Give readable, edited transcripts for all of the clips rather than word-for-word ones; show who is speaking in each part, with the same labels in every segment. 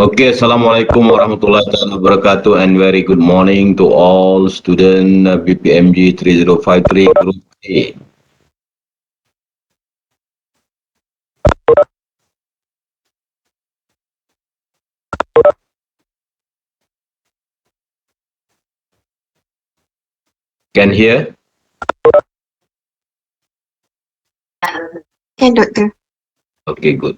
Speaker 1: Okay, Assalamualaikum warahmatullahi wabarakatuh and very good morning to all student BPMG 3053 Group A. Can hear?
Speaker 2: Yeah, doctor.
Speaker 1: Okay, good.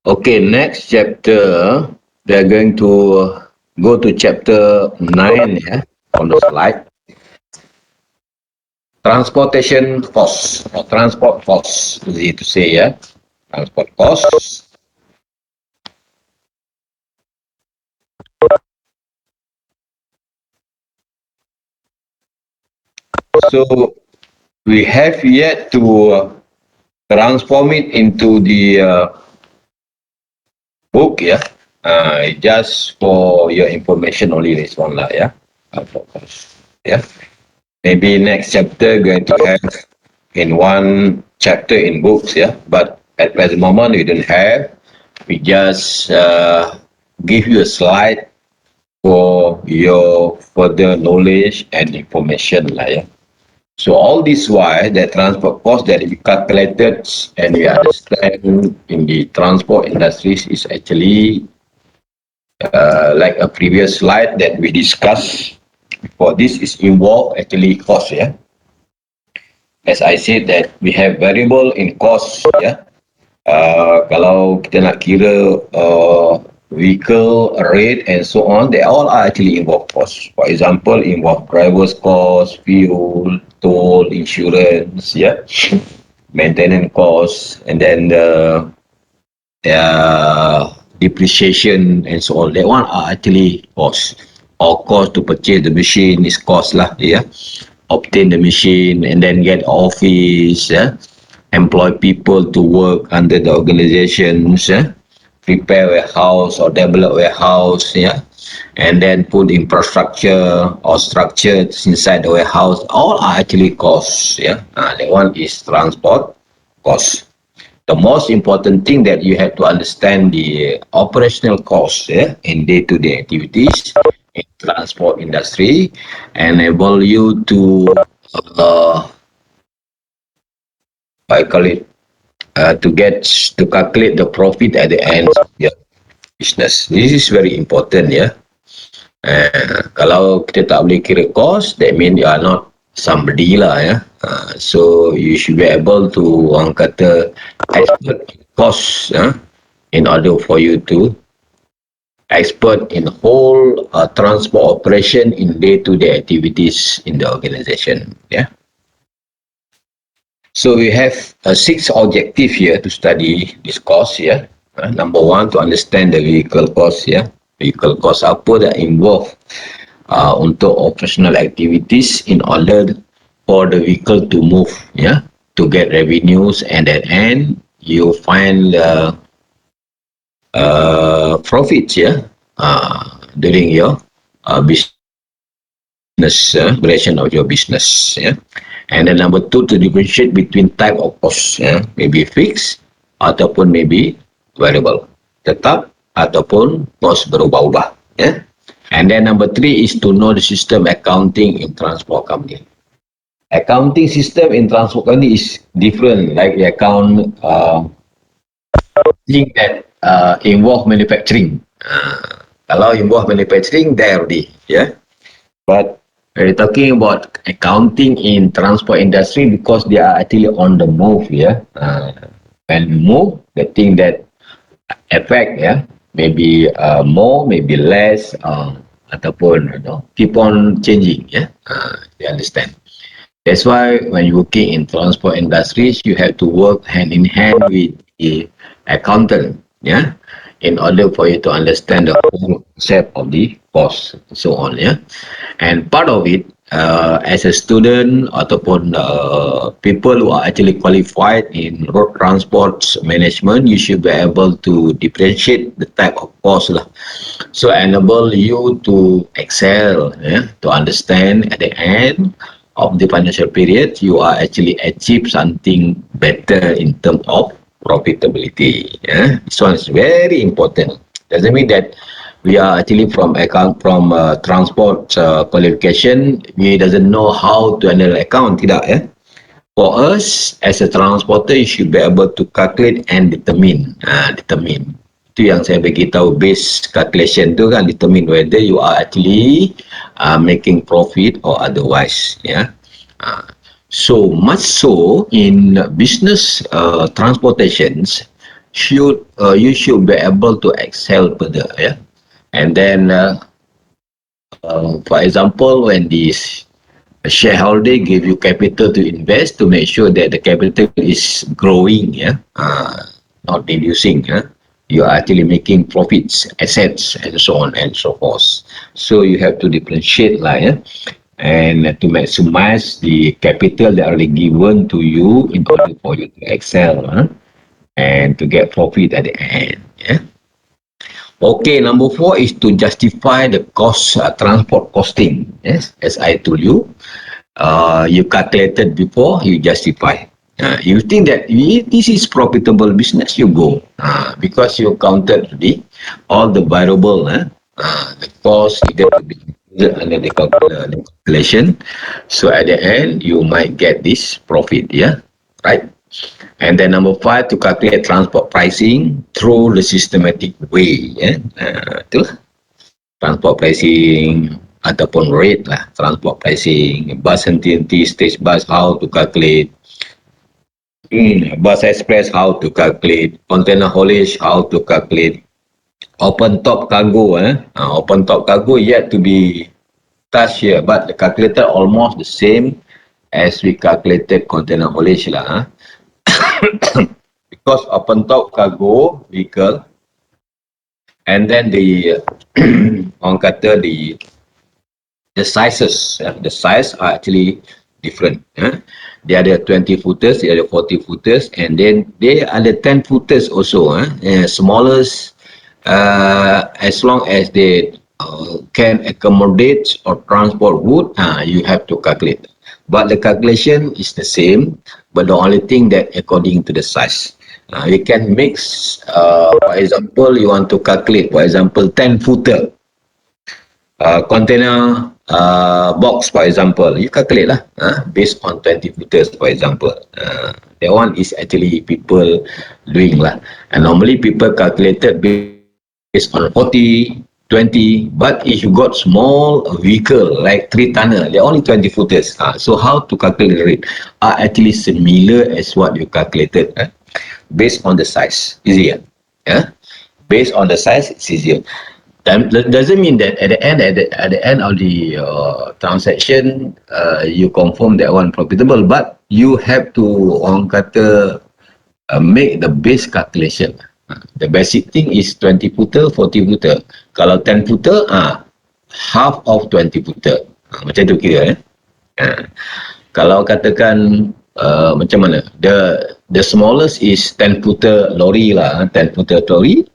Speaker 1: Okay, next chapter, we are going to go to chapter 9 on the slide. Transportation costs or transport costs, easy to say, transport costs. So we have yet to transform it into the book, just for your information only, this one lah, yeah. Maybe next chapter going to have in one chapter in books, but at present moment we don't have. we just give you a slide for your further knowledge and information lah, ya. So all this why the transport cost that we calculated and we understand in the transport industries is actually like a previous slide that we discussed. For this is involved actually cost, ya. As I said that we have variable in cost, ya. Kalau kita nak kira vehicle rate and so on, they all are actually involved cost. For example, involve driver's cost, fuel, toll, insurance, yeah, maintenance cost, and then the depreciation and so on. That one are actually cost. Or cost to purchase the machine is cost lah, yeah. Obtain the machine and then get office, yeah. Employ people to work under the organizations, yeah? Prepare warehouse or develop warehouse, yeah? And then put infrastructure or structure inside the warehouse. All are actually costs, yeah. That one is transport cost. The most important thing that you have to understand the operational costs, yeah, in day-to-day activities in transport industry, enable you to I call it to calculate the profit at the end of your business. This is very important, ya. Kalau kita tak boleh kira cost, that means you are not somebody lah, ya. So you should be able to orang kata expert cost, in order for you to expert in whole transport operation in day-to-day activities in the organization, ya. So we have 6 objectives here to study this course here. Number 1, to understand the vehicle cost here. Vehicle cost apa that involve untuk operational activities in order for the vehicle to move, yeah, to get revenues, and at end you find profits, yeah, during your business duration of your business, yeah. And then number 2, to differentiate between type of cost, ya, maybe fixed ataupun maybe variable, tetap ataupun cost berubah-ubah, ya. And then number 3 is to know the system accounting in transport company. Accounting system in transport company is different, like the account thing that involve manufacturing. Kalau involve manufacturing, there already, yeah. But we're talking about accounting in transport industry because they are actually on the move, yeah. When move, the thing that affect, yeah, maybe more, maybe less, ataupun, you know, keep on changing, yeah. You understand? That's why when you're working in transport industries, you have to work hand in hand with the accountant, yeah, in order for you to understand the whole concept of the cost, so on, yeah. And part of it, as a student ataupun people who are actually qualified in road transport management, you should be able to differentiate the type of cost lah. So enable you to excel, yeah, to understand at the end of the financial period, you are actually achieve something better in terms of profitability. Yeah? This one is very important. Doesn't mean that we are actually from transport qualification, we doesn't know how to handle account, tidak, ya. For us as a transporter, you should be able to calculate and determine. Itu yang saya bagi tahu, base calculation tu kan, determine whether you are actually making profit or otherwise, ya. So much so in business transportations, you should be able to excel further, yeah. And then, for example, when this shareholder give you capital to invest, to make sure that the capital is growing, yeah, not reducing, yeah, you are actually making profits, assets, and so on and so forth. So you have to differentiate, like, yeah, and to maximize the capital that are given to you in order for you to excel, and to get profit at the end, yeah. Okay, number 4 is to justify the cost, transport costing. Yes, as I told you, you calculated before, you justify. You think that this is profitable business, you go because you counted all the variable, the cost needed to be included under the calculation. So at the end, you might get this profit, yeah, right? And then number 5, to calculate transport pricing through the systematic way, yeah. Itulah transport pricing ataupun rate lah, transport pricing, bus henti-henti, stage bus, how to calculate. Bus express, how to calculate. Container haulage, how to calculate. Open top cargo, open top cargo yet to be touched here, but the calculator almost the same as we calculated container haulage lah. Because open top cargo vehicle, and then the orang kata the sizes, the size are actually different. They are the 20 footers, they are the 40 footers, and then they are the 10 footers also. Smallest, as long as they can accommodate or transport wood, you have to calculate. But the calculation is the same, but the only thing that according to the size. You can mix, for example, you want to calculate, for example, 10 footer container box, for example, you calculate lah, based on 20 footers, for example. That one is actually people doing lah. And normally people calculated based on 40, 20, but if you got small vehicle like 3 tonner, they're only 20 footers. So how to calculate the rate are actually similar as what you calculated, based on the size. Easier. Based on the size, it's easier. That doesn't mean that at the end of the transaction, you confirm that one profitable, but you have to orang kata make the base calculation. The basic thing is 20 footer, 40 footer. Kalau 10 footer, half of 20 footer. Macam tu kira. Kalau katakan macam mana? The smallest is 10 footer lorry lah, 10 footer lorry.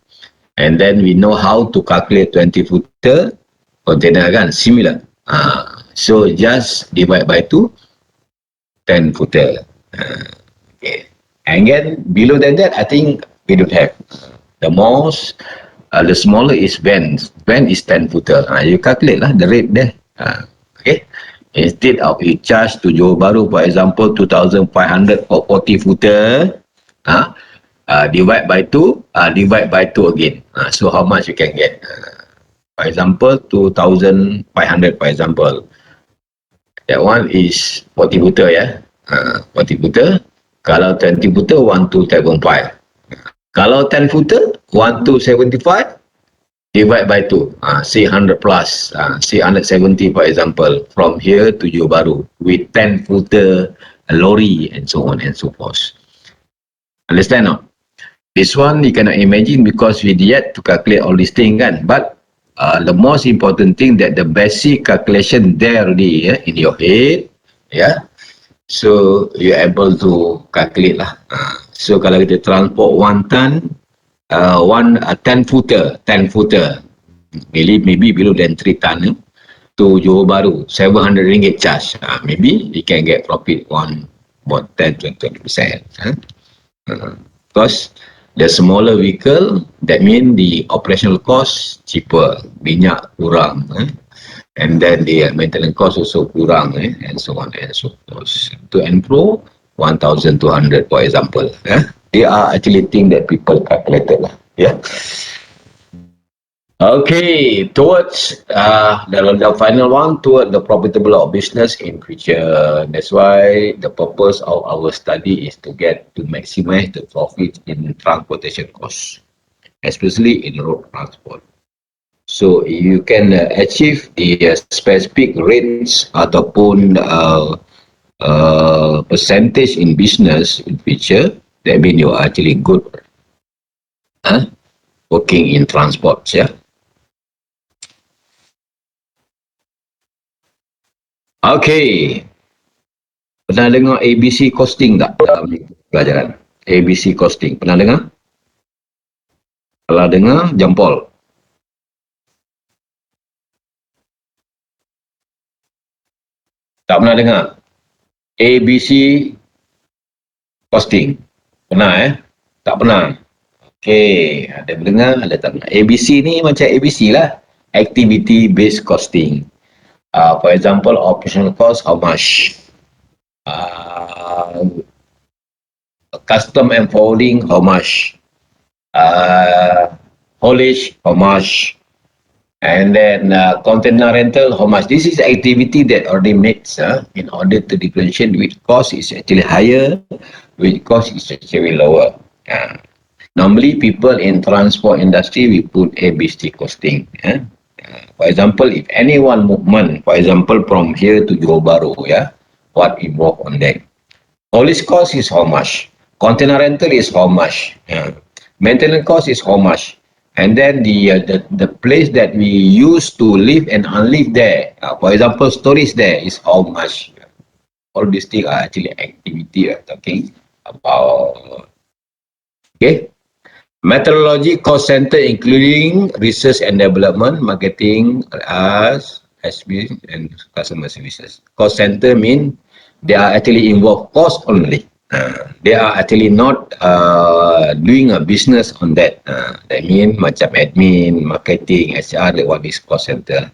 Speaker 1: And then we know how to calculate 20 footer container kan, similar. So just divide by 2, 10 footer. Okay. And then below than that, I think we don't have. The most, the smaller is van. Van is 10 footer. You calculate lah the rate there. Okay. Instead of you charge to Johor Bahru, for example, 2,500 for 40 footer, divide by 2, divide by 2 again. So how much you can get? For example, 2,500 for example. That one is 40 footer, yeah. 40 footer. Kalau 20 footer, 1,275. Kalau 10 footer, 1,275 divide by 2. Say 100 plus, say 170 for example, from here to Johor Bahru with 10 footer lorry and so on and so forth. Understand now? This one you cannot imagine because we yet to calculate all these things kan. But the most important thing that the basic calculation there already, in your head, so you're able to calculate lah. So kalau kita transport 1 ton, 10 footer, maybe below than 3 ton to Johor Bahru, 700 ringgit charge. Maybe you can get profit on about 10-20%. Because the smaller vehicle, that means the operational cost cheaper, minyak kurang, and then the maintenance cost also kurang, and so on and so forth. To and fro, 1,200 for example. They are actually things that people calculated lah. Okay, towards the final one, toward the profitable of business in future. That's why the purpose of our study is to maximize the profit in transportation costs, especially in road transport. So you can achieve the specific rates ataupun percentage in business in future. That means you are actually good working in transport, Okay. Pernah dengar ABC costing tak dalam pelajaran? ABC costing. Pernah dengar? Kalau dengar, jempol. Tak pernah dengar? ABC costing. Pernah Tak pernah. Okey, ada dengar, ada tak pernah. ABC ni macam ABC lah. Activity based costing. For example, operational cost, how much? Uh, Custom and forwarding, how much? Haulage, how much? And then container rental, how much? This is activity that already makes in order to differentiate which cost is actually higher, which cost is actually lower. Normally, people in transport industry, we put ABC costing. For example, if any one movement, for example, from here to Johor Bahru, what involved on that? Haulage cost is how much? Container rental is how much? Maintenance cost is how much? And then the place that we use to live and unlive there, for example, storage there is how much? All these things are actually activity we're talking about. Okay. Methodology cost center including research and development, marketing, SB, and customer services. Cost center mean they are actually involved cost only. They are actually not doing a business on that. That mean macam admin, marketing, HR, that what is cost center.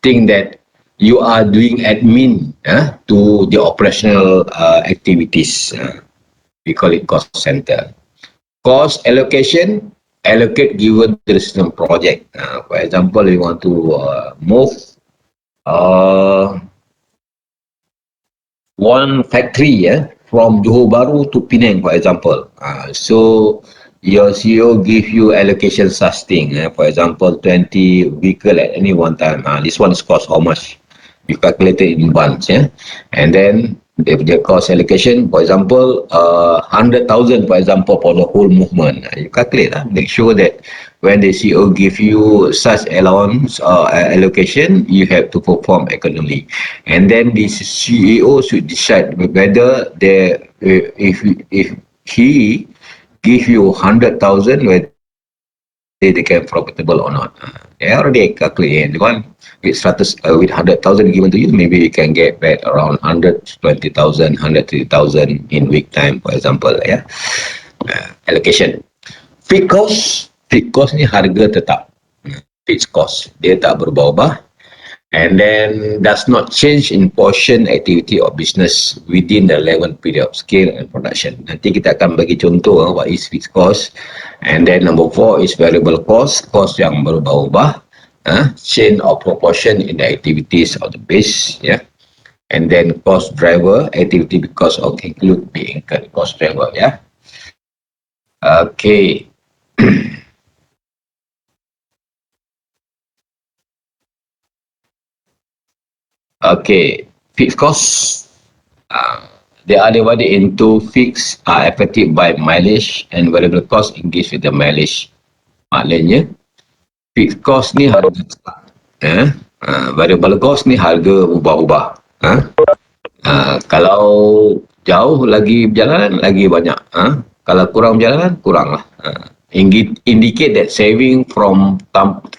Speaker 1: Think that you are doing admin to the operational activities. We call it cost center. Cost allocation, allocate given to the system project. For example, we want to move one factory from Johor Bahru to Penang, for example. So your CEO give you allocation such thing. For example, 20 vehicle at any one time. This one is cost how much? You calculate it in advance, and then the cost allocation, for example, 100,000, for example, for the whole movement. You calculate, make sure that when the CEO give you such allowance or allocation, you have to perform accordingly. And then the CEO should decide whether if he give you 100,000, whether they become profitable or not. They already calculate. One with 100,000 given to you, maybe you can get back around 120,000, 130,000 in week time, for example. Allocation. Fixed cost ni harga tetap. Fixed cost dia tak berubah-ubah, and then does not change in portion, activity or business within the 11 period of scale and production. Nanti kita akan bagi contoh what is fixed cost. And then number 4 is variable cost yang berubah-ubah, change or proportion in the activities of the base, and then cost driver, activity because of include the incurred cost driver, Okay. Okay, fixed costs, they are divided into fixed are affected by mileage and variable cost engaged with the mileage. Maknanya, fixed cost ni harga tetap, variable cost ni harga ubah-ubah. Kalau jauh lagi berjalanan, lagi banyak. Kalau kurang berjalanan, kurang lah. Indicate that saving from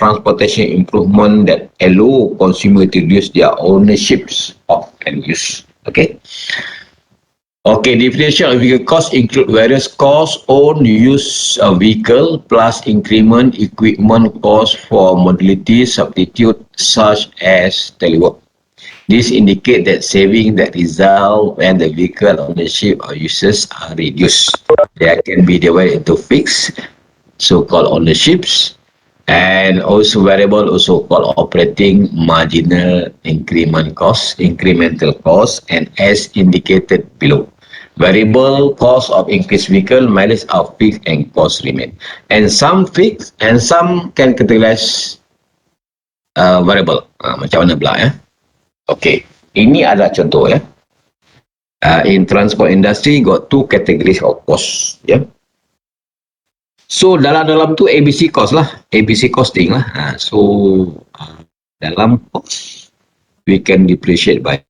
Speaker 1: transportation improvement that allow consumer to reduce their ownerships of and use. Okay. Definition of vehicle cost include various costs own use a vehicle plus increment equipment cost for modality substitute such as telework. This indicate that saving that result when the vehicle ownership or uses are reduced. They can be divided into fixed, so-called ownerships, and also variable, also called operating marginal incremental cost, and as indicated below. Variable cost of increased vehicle mileage are fixed and cost remain. And some fixed and some can categorize variable. Macam mana pula Okay, ini adalah contoh in transport industry got two categories of cost. So dalam tu ABC cost lah, ABC costing lah. So dalam cost we can depreciate by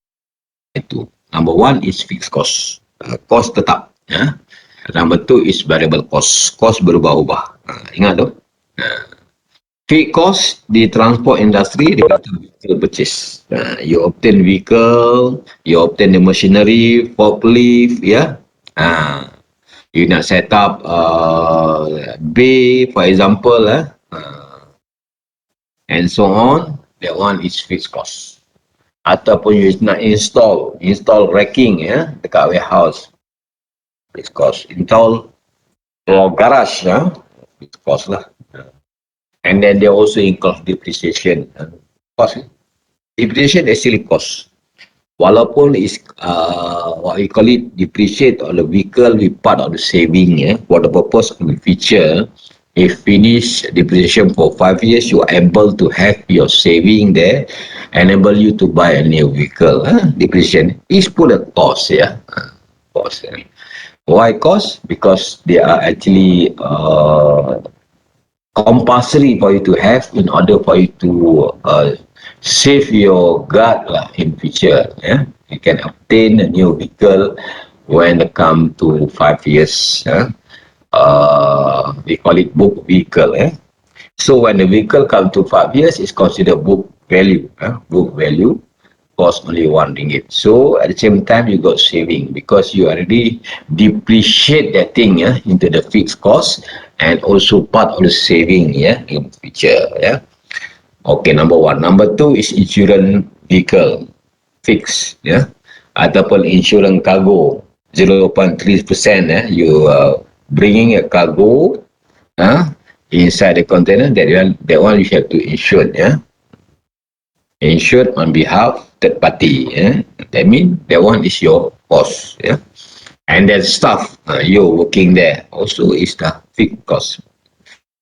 Speaker 1: two. Number 1 is fixed cost, cost tetap. Number 2 is variable cost, cost berubah-ubah. Ingat tu. Fixed cost di transport industry dia kata vehicle purchase. You obtain vehicle, you obtain the machinery, forklift, You nak set up bay, for example, and so on, that one is fixed cost. Ataupun you nak install racking dekat warehouse, fixed cost. Install garage, fixed cost lah. And then they also include depreciation. Cost. Depreciation actually cost. Walaupun is what we call it, depreciate on the vehicle with part of the saving, for the purpose of the future. If finish depreciation for 5 years, you are able to have your saving there, enable you to buy a new vehicle. Depreciation is put a cost, cost. Why cost? Because they are actually compulsory for you to have in order for you to save your guard in future. You can obtain a new vehicle when it come to 5 years. We call it book vehicle. So when the vehicle come to 5 years, it's considered book value. Book value cost only RM1. So at the same time, you got saving because you already depreciate that thing into the fixed cost and also part of the saving in future. Okay, number one. Number two is insurance vehicle fixed, ataupun insurance cargo 0.3%. You bringing a cargo inside the container, that one you have to insure, insured on behalf third party. That means that one is your cost. And then staff you're working there also is the fixed cost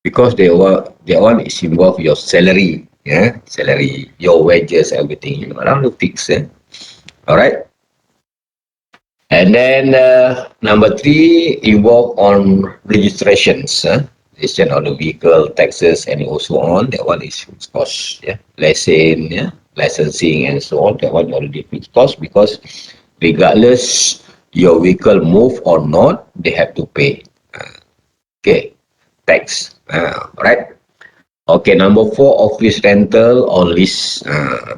Speaker 1: because that one is involved your salary, salary, your wages, everything around the fixed. All right. And then number three, involve on registrations, registration of the vehicle, taxes, and also on. That one is fixed cost. Licensing, and so on. That one already fixed cost because regardless your vehicle move or not, they have to pay. Tax. Right. Okay, number four, office rental or lease.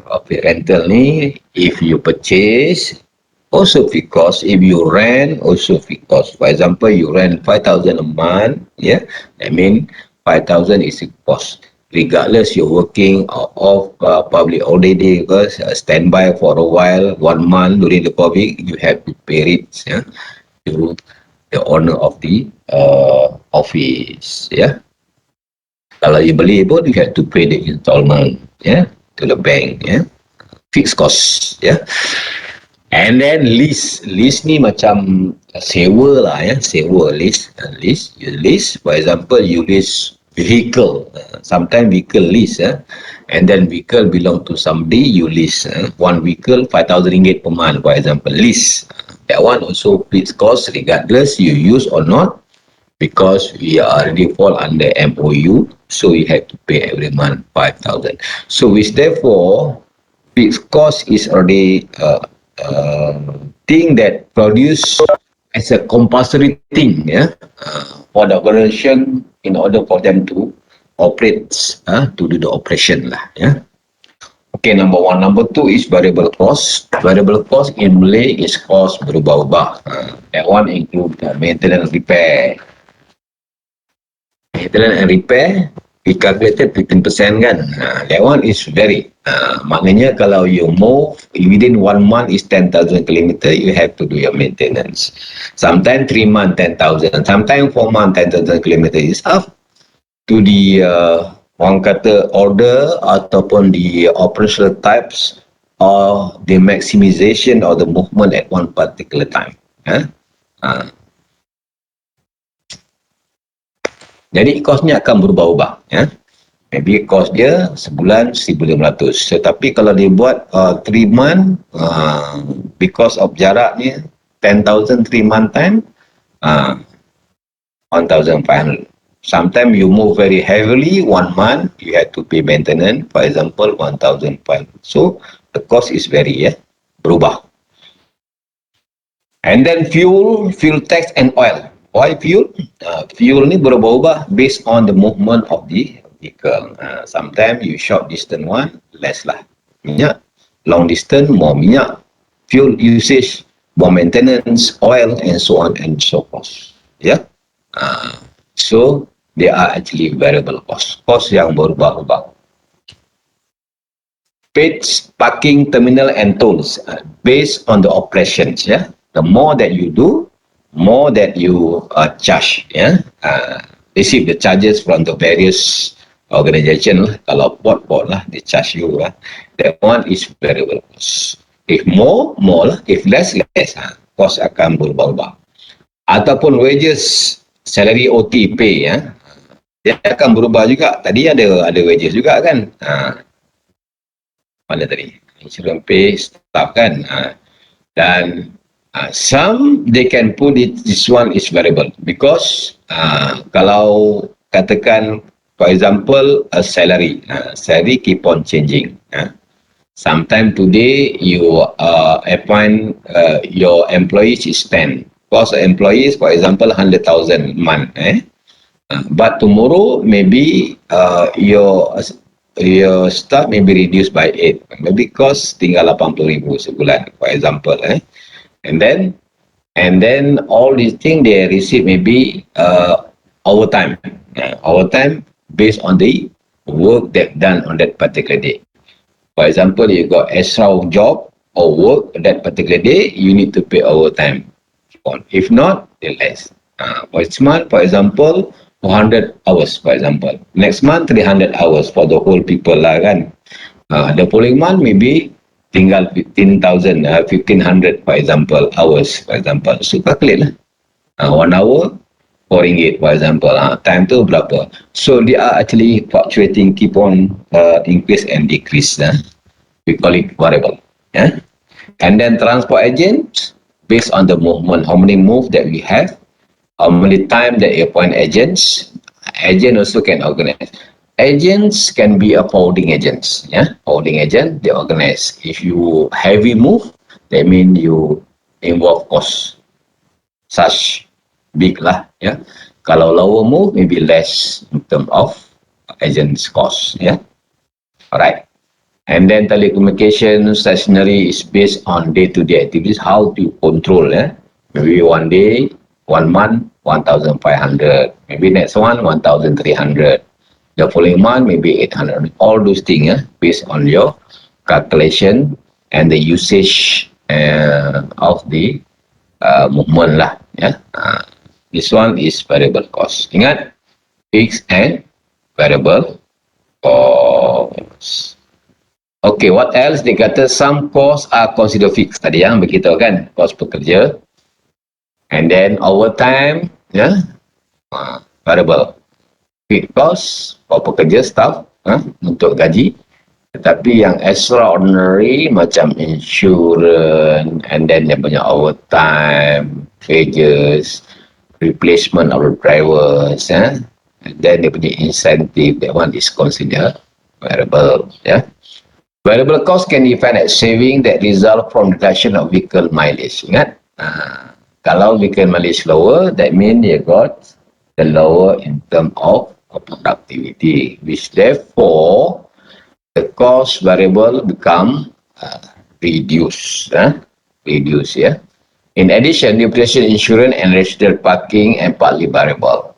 Speaker 1: Office rental ni, if you purchase, also fixed cost. If you rent, also fixed cost. For example, you rent 5,000 a month, that means 5,000 is a cost. Regardless you're working off public holiday, because standby for a while, 1 month during the COVID, you have to pay it to the owner of the office. Kalau you beli pun, you have to pay the installment to the bank. Fixed cost. And then lease ni macam sewa lah, sewa, lease. You lease, for example, you lease vehicle, sometimes vehicle lease, and then vehicle belong to somebody, you lease one vehicle 5,000 ringgit per month, for example, lease. That one also fixed cost regardless you use or not, because we already fall under MOU, so you have to pay every month 5,000. So which therefore fixed cost is already thing that produced as a compulsory thing for the organization in order for them to operate, to do the operation lah. Okay, number one. Number two is variable cost. Variable cost in Malay is cost berubah-ubah. That one include maintenance, repair. Maintenance and repair, we calculated 15% kan. That one is very, maknanya kalau you move within 1 month is 10,000 km, you have to do your maintenance. Sometimes 3 months 10,000, sometimes 4 months 10,000 km. Is up to the orang kata order ataupun the operational types or the maximization of the movement at one particular time. Jadi kosnya akan berubah-ubah. Maybe kos dia sebulan 1,500. Tetapi kalau dia buat 3 month, because of jaraknya 10,000 3 month time, 1,500. Sometimes you move very heavily, 1 month you have to pay maintenance, for example 1,500. So the cost is very berubah. And then fuel tax and oil. Why fuel? Fuel ni berubah-ubah based on the movement of the vehicle. Sometimes you short distance one, less lah minyak. Long distance, more minyak. Fuel usage more maintenance, oil, and so on and so forth. Yeah. So they are actually variable cost. Cost yang berubah-ubah. Paid parking terminal and tolls based on the operations. Yeah. The more that you do, more that you charge. Yeah. Receive the charges from the various organisation lah. Kalau port lah, they charge you lah. That one is variable cost. If more, more lah. If less, less. Cost akan berubah-ubah. Ataupun wages, salary OT pay, ya. Dia akan berubah juga. Tadi ada wages juga kan. Mana tadi? Insurance pay, staff kan. Dan some they can put it, this one is variable. Because kalau katakan, for example, a salary. Salary keep on changing. Sometime today you appoint your employees is 10. Cost employees, for example, 100,000 month. But tomorrow maybe your staff may be reduced by 8. Maybe cost tinggal 80,000 sebulan, for example. And then all these things they receive maybe overtime. Overtime based on the work they've done on that particular day. For example, you got extra job or work that particular day, you need to pay overtime. If not, then less. For this month, for example, 400 hours, for example. Next month, 300 hours for the whole people lah kan. The following month, maybe tinggal 15,000, 1,500, for example, hours, for example. So, calculate lah. 1 hour, RM4, for example. Time tu berapa? So, they are actually fluctuating, keep on increase and decrease. We call it variable. Yeah? And then transport agents, based on the movement, how many move that we have, how many time that you appoint agents. Agent also can organize. Agents can be a forwarding agents. Yeah, forwarding agent, they organize. If you heavy move, that means you involve cost. Such big lah. Yeah. Kalau lower move, maybe less in terms of agents cost. Yeah. Alright. And then telecommunication stationary is based on day-to-day activities, how to control. Maybe one day, 1 month, 1,500. Maybe next one, 1,300. The following month, maybe 800. All those things based on your calculation and the usage of the movement lah. Yeah. This one is variable cost. Ingat, fixed and variable cost. Okay, what else? Dia kata some costs are considered fixed. Tadi yang beritahu kan, kos pekerja. And then overtime, variable. Fixed cost for pekerja, staff, untuk gaji. Tetapi yang extraordinary macam insurance, and then dia punya overtime, wages, replacement of the drivers, and then dia punya incentive, that one is considered variable. Yeah. Variable cost can be defined as saving that result from reduction of vehicle mileage. Ingat, kalau vehicle mileage lower, that means you got the lower in terms of productivity, which therefore the cost variable become reduced. Reduce, yeah. In addition, depreciation, insurance, and residential parking and partly variable.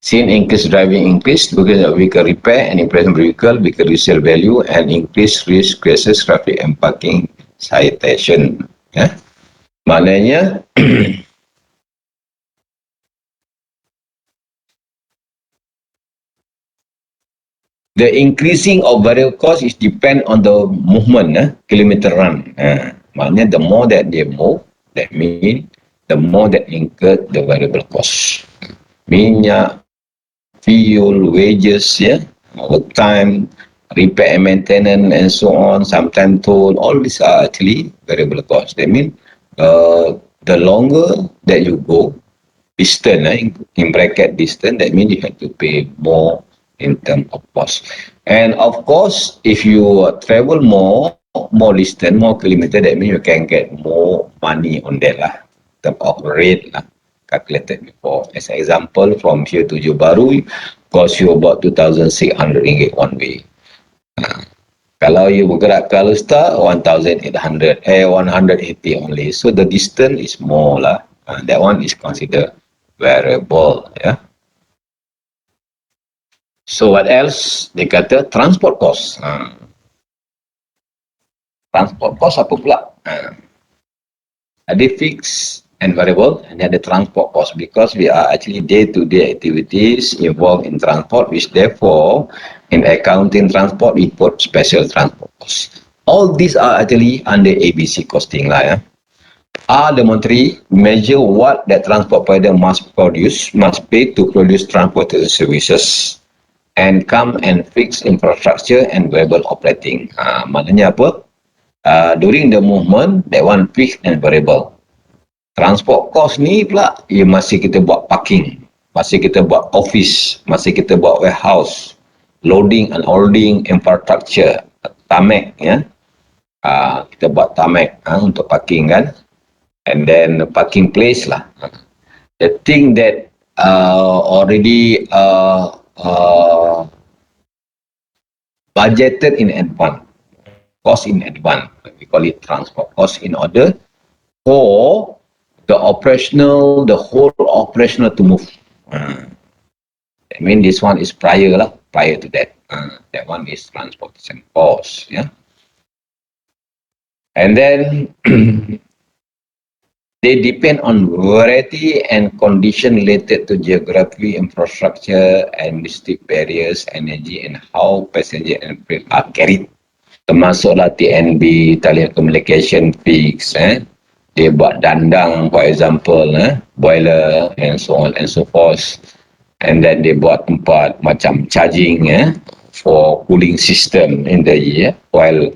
Speaker 1: Since increased driving increase, because of vehicle repair and improvement vehicle resale value and increased risk cases, traffic and parking citation. Ya. Maknanya the increasing of variable cost is depend on the movement, kilometer run. Maknanya the more that they move, that mean the more that incur the variable cost. Minyak, fuel, wages, overtime, repair and maintenance, and so on, sometimes toll, all these are actually variable costs. That means the longer that you go, distance, in bracket distance, that means you have to pay more in terms of cost. And of course, if you travel more distance, more kilometer, that means you can get more money on that lah, in terms of rate lah. Calculated before. As an example, from here to Johor Bahru, cost you about 2,600 ringgit one way. Kalau you bergerak ke Alustar, 180 only. So the distance is more lah. That one is considered variable. Yeah. So what else? Dia kata transport cost. Transport cost apa pula? Ada fixed and variable, and ada transport cost, because we are actually day-to-day activities involved in transport, which therefore in accounting transport we put special transport cost. All these are actually under ABC costing lah. Are the monetary measure what that transport provider must pay to produce transportation services, and come and fix infrastructure and variable operating. Maknanya apa? During the movement, that one fixed and variable. Transport cost ni pula, masih kita buat parking, masih kita buat office, masih kita buat warehouse, loading and unloading infrastructure, tarmac, ya. Kita buat tarmac untuk parking kan. And then parking place lah. The thing that already budgeted in advance, cost in advance, we call it transport cost, in order for the whole operational to move. I mean, this one is prior to that. That one is transportation cost, yeah. And then they depend on variety and condition related to geography, infrastructure, administrative barriers, energy, and how passenger and freight are carried. Termasuklah TNB, telecommunication fix, dia buat dandang, for example, boiler, and so on and so forth. And then dia buat tempat macam charging, for cooling system in the year, while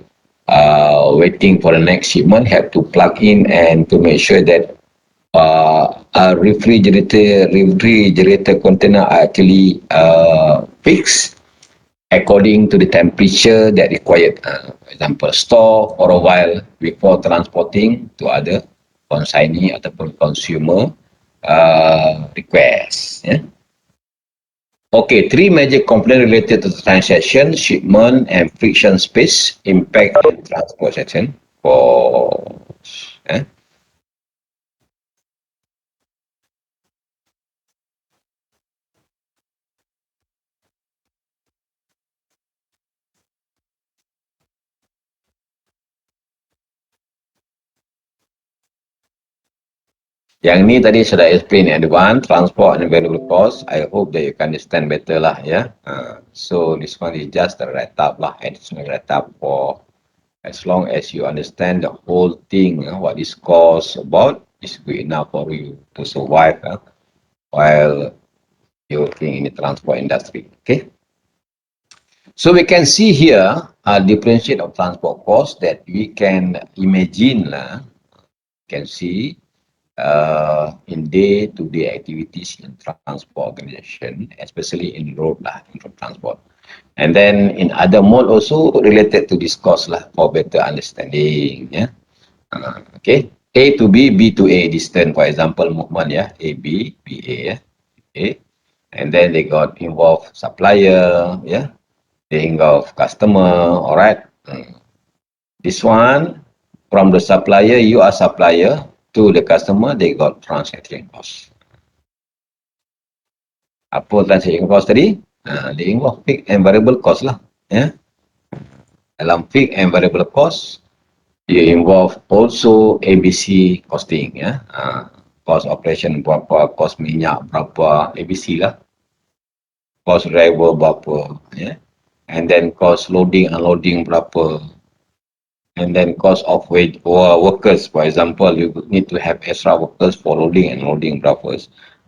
Speaker 1: waiting for the next shipment, have to plug in and to make sure that a refrigerator container are actually fixed according to the temperature that required. For example, store for a while before transporting to other consignee ataupun consumer request. Yeah. Okay, three major components related to the transaction: shipment and friction space, impact and transport section. Yang ni tadi sudah explain in advance, transport and variable cost. I hope that you can understand better lah, ya. So this one is just a write up lah, additional write up for as long as you understand the whole thing, what this cost about, is good enough for you to survive while you're working in the transport industry. Okay. So we can see here a differentiate of transport cost that we can imagine lah. Can see in day-to-day activities in transport organization, especially in road transport. And then in other mode also related to this cost lah, for better understanding. Yeah. Okay. A to B, B to A distance, for example, movement, A, B, B, A, Okay. And then they got involved supplier, They involve customer, alright. This one, from the supplier, you are supplier, to the customer, they got transaction cost. Apa transaction cost tadi? They involve fixed and variable cost lah. Dalam fixed and variable cost, you involve also ABC costing. Cost operation berapa, cost minyak berapa, ABC lah. Cost driver berapa. And then cost loading, unloading berapa. And then cost of workers, for example, you need to have extra workers for loading and unloading berapa.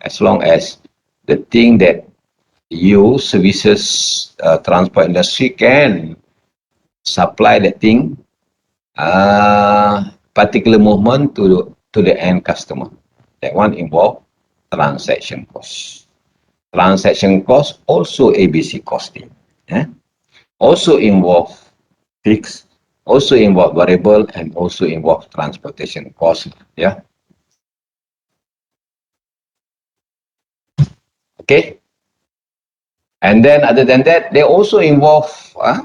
Speaker 1: As long as the thing that you services transport industry can supply that thing particular movement to the end customer, that one involve transaction cost. Transaction cost also ABC costing, also involve fixed, also involve variable, and also involve transportation cost. Okay. And then other than that, they also involve,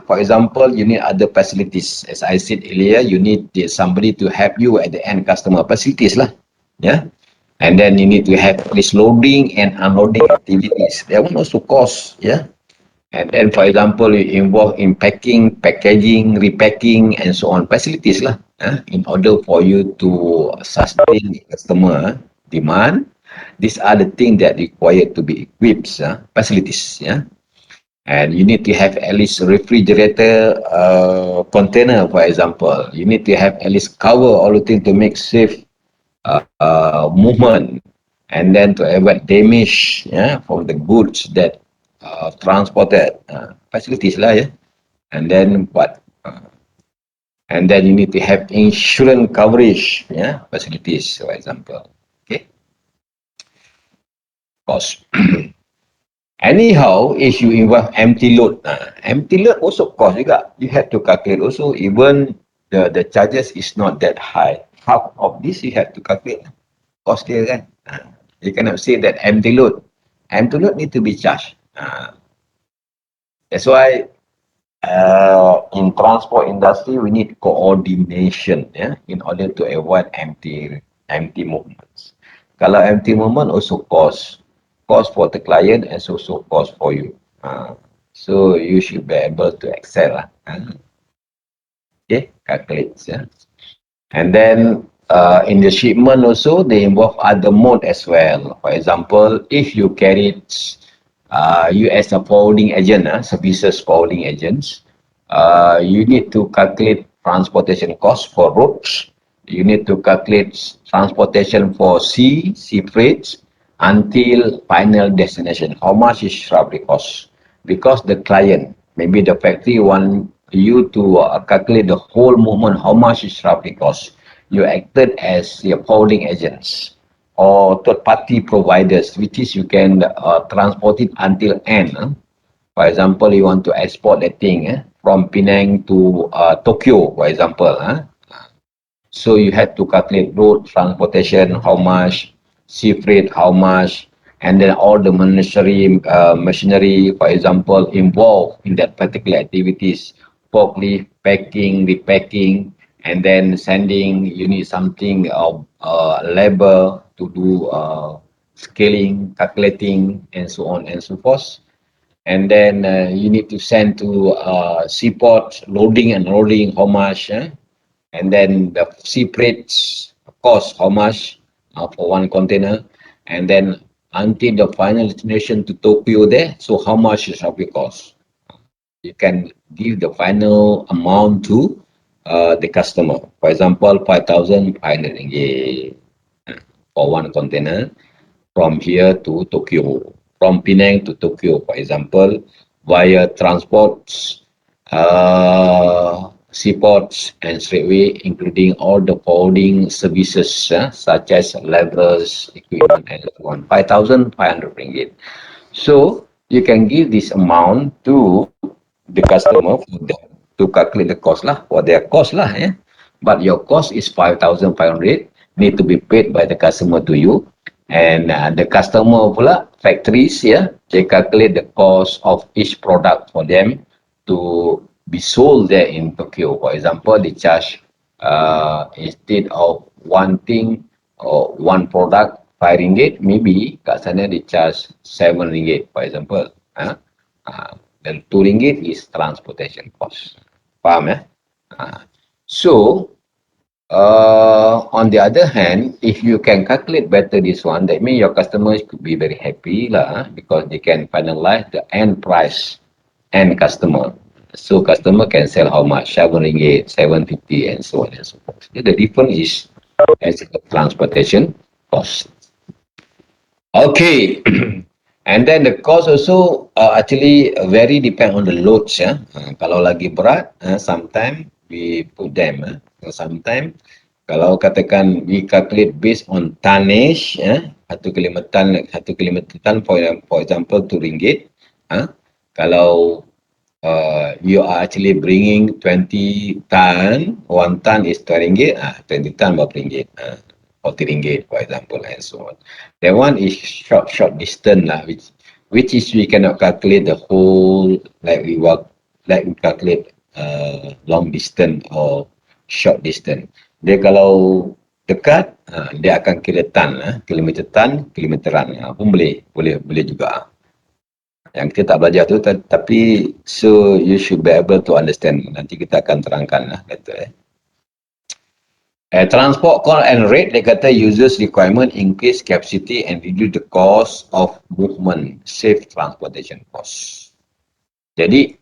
Speaker 1: for example, you need other facilities. As I said earlier, you need somebody to help you at the end customer facilities lah. Yeah. And then you need to have this loading and unloading activities. That one also cost, yeah. And then, for example, you involve in packing, packaging, repacking, and so on facilities lah. In order for you to sustain customer demand, these are the things that required to be equipped, facilities, yeah. And you need to have at least refrigerator container, for example. You need to have at least cover all the things to make safe movement, and then to avoid damage, yeah, from the goods that transported, facilities lah, yeah. And then what? And then you need to have insurance coverage, yeah, facilities, for example. Okay, cost. Anyhow, if you involve empty load also cost juga. You have to calculate also, even the charges is not that high. Half of this you have to calculate cost dia kan. You cannot say that empty load need to be charged. That's why in transport industry we need coordination, yeah, in order to avoid empty movements. Kalau empty movement also cost for the client and also cost for you. So you should be able to excel lah. Okay, calculate, yeah. And then in the shipment also they involve other mode as well. For example, if you carry you as a forwarding agent, services forwarding agents, you need to calculate transportation cost for roads. You need to calculate transportation for sea freights until final destination. How much is roughly cost? Because the client, maybe the factory want you to calculate the whole movement, how much is roughly cost. You acted as your forwarding agents or third-party providers, which is you can transport it until end. For example, you want to export that thing from Penang to Tokyo, for example. So you have to calculate road transportation, how much, sea freight, how much, and then all the machinery, for example, involved in that particular activities, forklift, packing, repacking, and then sending. You need something of labor to do scaling, calculating, and so on and so forth. And then you need to send to seaport, loading and unloading, how much, and then the sea freights cost, how much for one container, and then until the final destination to Tokyo there, so how much is roughly cost. You can give the final amount to the customer. For example, 5,500 ringgit for one container from here to Tokyo, from Penang to Tokyo, for example, via transports, seaports, and straightway, including all the forwarding services such as levers, equipment, and so on. 5,500 ringgit. So you can give this amount to the customer for them to calculate the cost lah, for their cost lah, yeah. But your cost is 5,500, need to be paid by the customer to you. And the customer pula, factories, yeah, they calculate the cost of each product for them to be sold there in Tokyo. For example, they charge instead of one thing or one product 5 ringgit, maybe kat sana they charge 7 ringgit, for example. Dan 2 ringgit is transportation cost. Faham ya? So on the other hand, if you can calculate better this one, that means your customers could be very happy lah, because they can finalize the end price, end customer. So customer can sell how much? 7 ringgit, 7.50, and so on and so forth. The difference is as the transportation cost. Okay. And then the cost also actually very depend on the loads. Kalau lagi berat, sometimes we put them. Sometimes kalau katakan we calculate based on tonnage, 1 kilometer ton, for example 2 ringgit. Kalau you are actually bringing 20 ton, 1 ton is 2 ringgit, 20 ton berapa ringgit? 40 ringgit, for example, and so on. That one is short distance lah, which which is we cannot calculate the whole like we calculate long distance or short distance. Dia kalau dekat, dia akan kira tan, kilometer tan, kilometeran, pun boleh juga. Yang kita tak belajar tu, tapi so you should be able to understand. Nanti kita akan terangkan lah kata. Transport cost and rate, dia kata users requirement increase capacity and reduce the cost of movement, save transportation cost. Jadi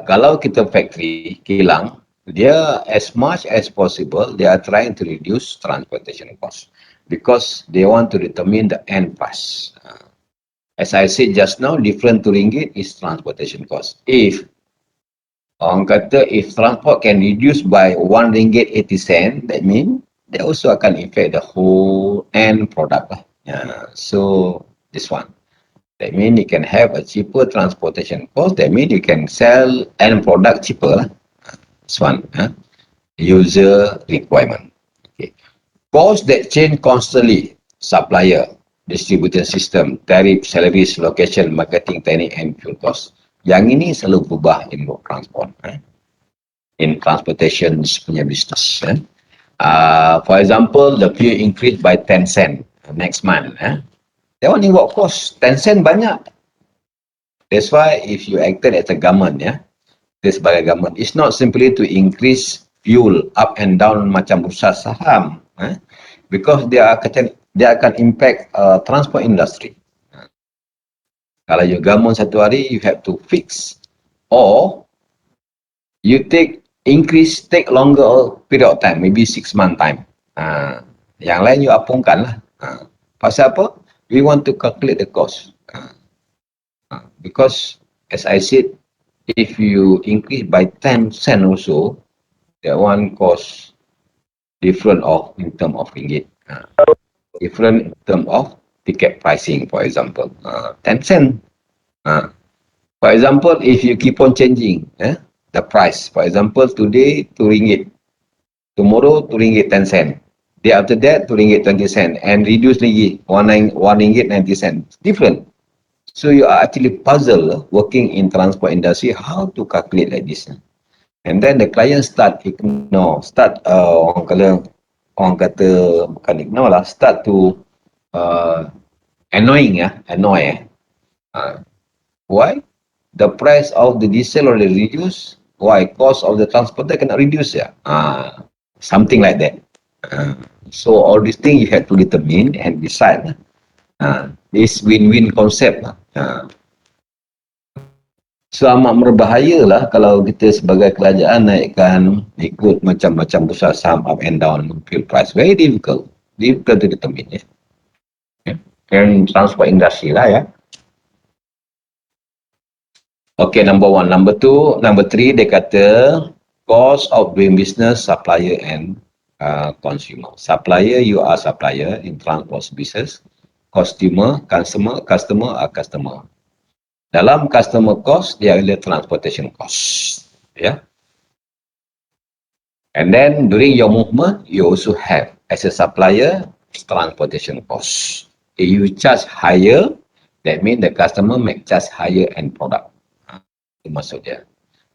Speaker 1: kalau kita factory kilang, dia as much as possible they are trying to reduce transportation cost because they want to determine the end price. As I said just now, different to ringgit is transportation cost. If orang kata if transport can reduce by 1 ringgit 80 sen, that means they also akan affect the whole end product. So this one. That means you can have a cheaper transportation cost. That means you can sell end product cheaper. This one. User requirement. Okay. Cost that change constantly. Supplier, distribution system, tariff, salaries, location, marketing, technique, and fuel cost. Yang ini selalu berubah in road transport. In transportation punya business. For example, the fuel increase by 10 cent next month. That one in what cost? 10 sen banyak. That's why if you acted as a government, sebagai government, it's not simply to increase fuel up and down macam bursa saham, because dia akan impact transport industry. Kalau you government satu hari, you have to fix, or you take longer period of time, maybe 6 month time. Yang lain you apungkan lah. Pasal apa? We want to calculate the cost. Because as I said, if you increase by 10 cent also, that one cost different in term of ringgit. Different in term of ticket pricing, for example. 10 cent. For example, if you keep on changing the price, for example, today 2 ringgit, tomorrow 2 ringgit 10 cent, day after that 2 ringgit 20 cent, and reduce lagi 1 ringgit 90 cent. Different. So you are actually puzzled working in transport industry how to calculate like this. And then the client start ignore, orang kata bukan ignore lah, start to annoy. Why? The price of the diesel already reduced. Why? Cost of the transporter cannot reduce. Something like that. So all these things you have to determine and decide. This win-win concept. So amat berbahaya lah kalau kita sebagai kerajaan naikkan ikut macam-macam bursa saham up and down fuel price. Very difficult to determine. And transport industry lah. Okay, number 1. Number 2, number 3, dia kata cost of doing business, supplier and consumer. Supplier, you are supplier in transport business. Customer are customer. Dalam customer cost, dia ada transportation cost. And then during your movement, you also have as a supplier transportation cost. If you charge higher, that means the customer may charge higher end product. Itu maksud dia.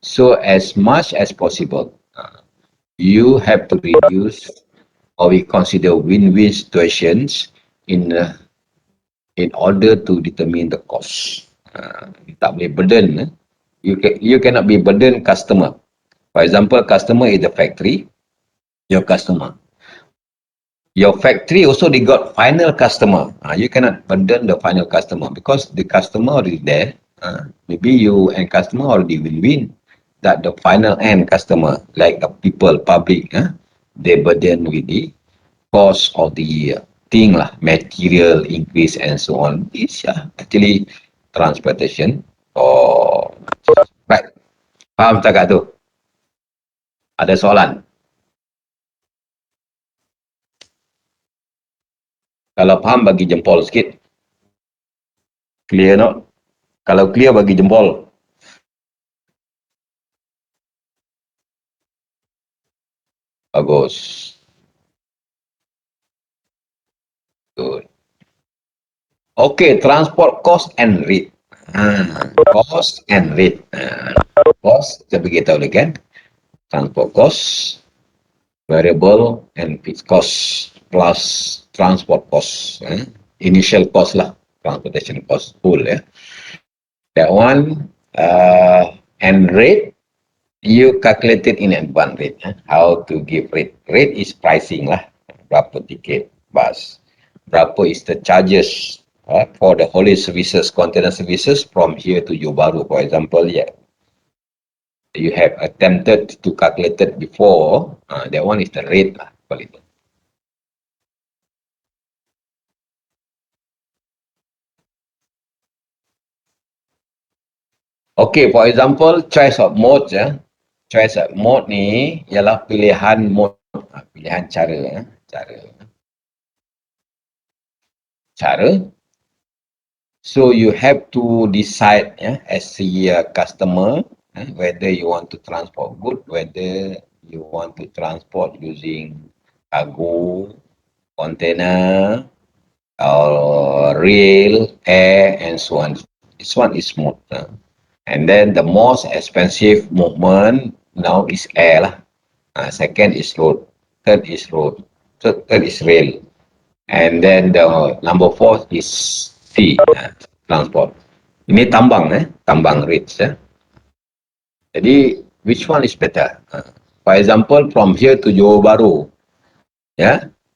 Speaker 1: So as much as possible, you have to reduce, or we consider win-win situations in order to determine the cost. Tak boleh burden. You cannot be burden customer. For example, customer is the factory, your customer. Your factory also they got final customer. You cannot burden the final customer because the customer already there. Maybe you and customer already win-win. That the final end customer, like the people, public, they burden with the cost of the thing lah, material increase and so on. It's actually transportation. Right. Faham tak kat tu? Ada soalan? Kalau faham bagi jempol sikit. Clear not? Kalau clear bagi jempol. Bagus. Good. Okay, transport cost and rate. Cost and rate. Cost, kita beritahu lagi kan. Transport cost, variable and fixed cost plus transport cost. Initial cost lah, transportation cost full ya. That one and rate, you calculated in advance rate. How to give rate? Rate is pricing lah. Berapa tiket bus? Berapa is the charges for the holiday services, container services from here to Johor Bahru, for example. Yeah, you have attempted to calculate it before. That one is the rate lah. Okay, for example, choice of mode ya. Choice of mode ni ialah pilihan mode, pilihan cara, cara. So you have to decide as a customer whether you want to transport good, whether you want to transport using cargo, container, or rail, air, and so on. This one is mode. And then the most expensive movement now is air lah. Second is road. Third is road. Third is rail. And then the number 4 is sea transport. Ini tambang tambang rates Jadi which one is better? For example, from here to Johor Bahru,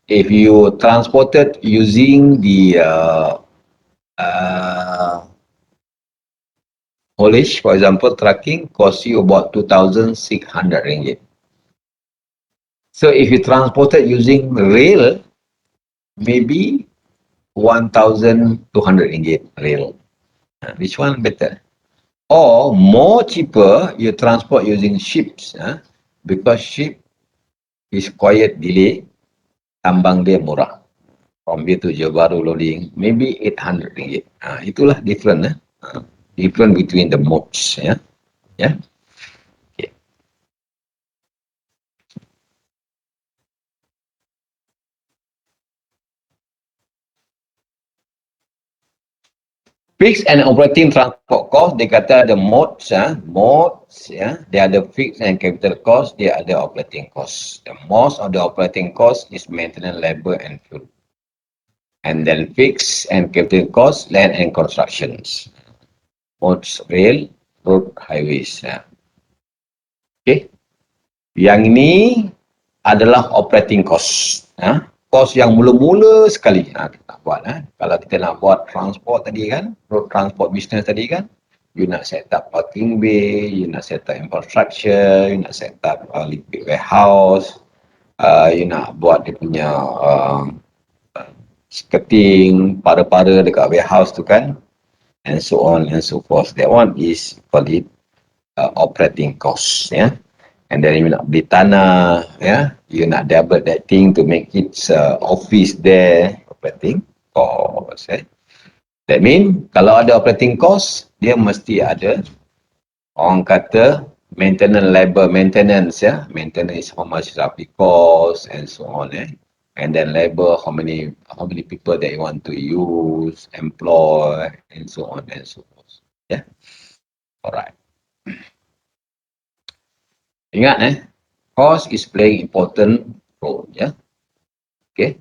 Speaker 1: if you transported using the haulage, for example, trucking costs you about 2,600 ringgit. So if you transported using rail, maybe 1,200 ringgit rail. Which one better? Or more cheaper, you transport using ships, because ship is quiet delay, tambang dia murah. From here to Johor Bahru loading, maybe 800 ringgit. Itulah different, different between the modes, Okay. Fixed and operating transport cost, dia kata ada modes, dia ada fixed and capital cost, dia ada operating cost. The most of the operating cost is maintenance, labor and fuel. And then fixed and capital cost, land and constructions. Modes, rail, road, highways. Okay. Yang ini adalah operating cost. Cost yang mula-mula sekali kita buat. Kalau kita nak buat transport tadi kan, road transport business tadi kan, you nak set up parking bay, you nak set up infrastructure, you nak set up liquid warehouse, you nak buat dia punya skating, para-para dekat warehouse tu kan, and so on and so forth. That one is called it operating cost, And then you nak beli tanah, you nak develop that thing to make it office there, operating cost. That mean kalau ada operating cost, dia mesti ada orang kata maintenance, labor maintenance, maintenance how much roughly cost and so on, and then labor how many people that you want to use, employ, and so on and so forth. Alright. Ingat cost is playing important role, Okay.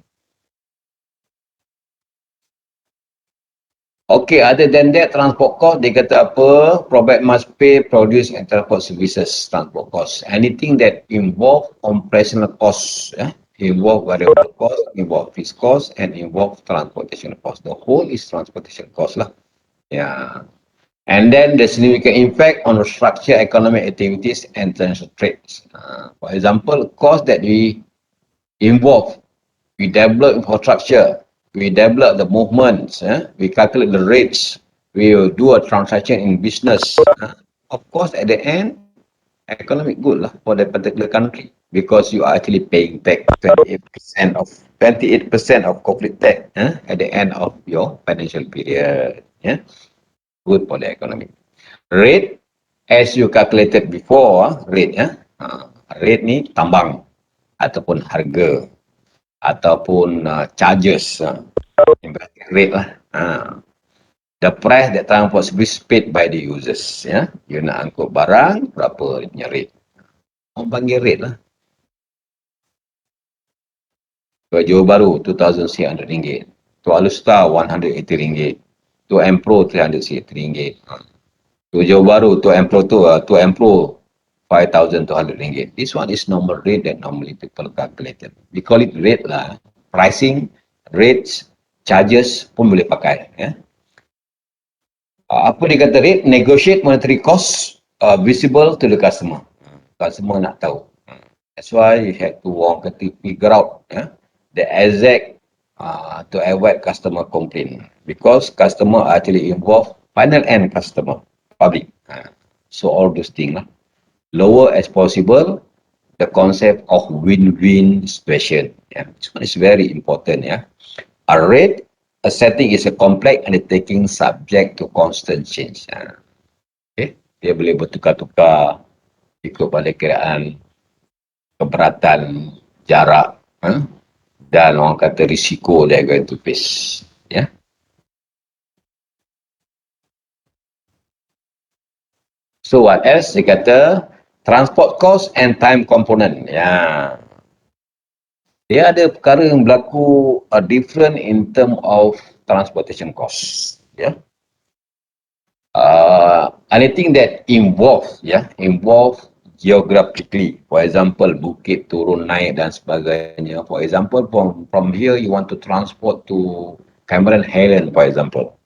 Speaker 1: Okay, other than that, transport cost, dia kata apa? Product must pay, produce and transport services, transport cost. Anything that involve operational cost, involve variable cost, involve fixed cost, and involve transportation cost. The whole is transportation cost lah. And then the significant impact on the structure, economic activities, and international trades. For example, cost that we involve, we develop infrastructure, we develop the movements, we calculate the rates, we will do a transaction in business. Of course, at the end, economic good lah for that particular country, because you are actually paying tax, 28% of corporate tax at the end of your financial period. Good for the economy. Rate, as you calculated before, rate, rate ni tambang ataupun harga ataupun charges, rate lah. the price that transport service paid by the users. Ya, you nak angkut barang, berapa dia punya rate. Orang panggil rate lah. To Johor Bahru, RM2,600. To Alustar, RM180. To Empro, RM360. To Johor Bahru, to Empro, RM5,200. This one is normal rate that normally people calculated. We call it rate lah. Pricing, rates, charges pun boleh pakai. Ya. Apa dia kata rate? Negotiate monetary cost visible to the customer. Customer nak tahu. That's why you have to figure out the exact to avoid customer complaint. Because customer actually involved final end customer, public. So all those things lah. Lower as possible, the concept of win-win situation. Yeah. This one is very important. Yeah. A rate, a setting is a complex undertaking subject to constant change. Okay. Dia boleh bertukar-tukar ikut pada kiraan keberatan, jarak, dan orang kata risiko they're going to face. Yeah. So what else? Dia kata transport cost and time component. Ya. Dia ada perkara yang berlaku different in term of transportation cost. Ya. Anything that involve geographically, for example bukit turun naik dan sebagainya. For example from here you want to transport to Cameron Highland, for example,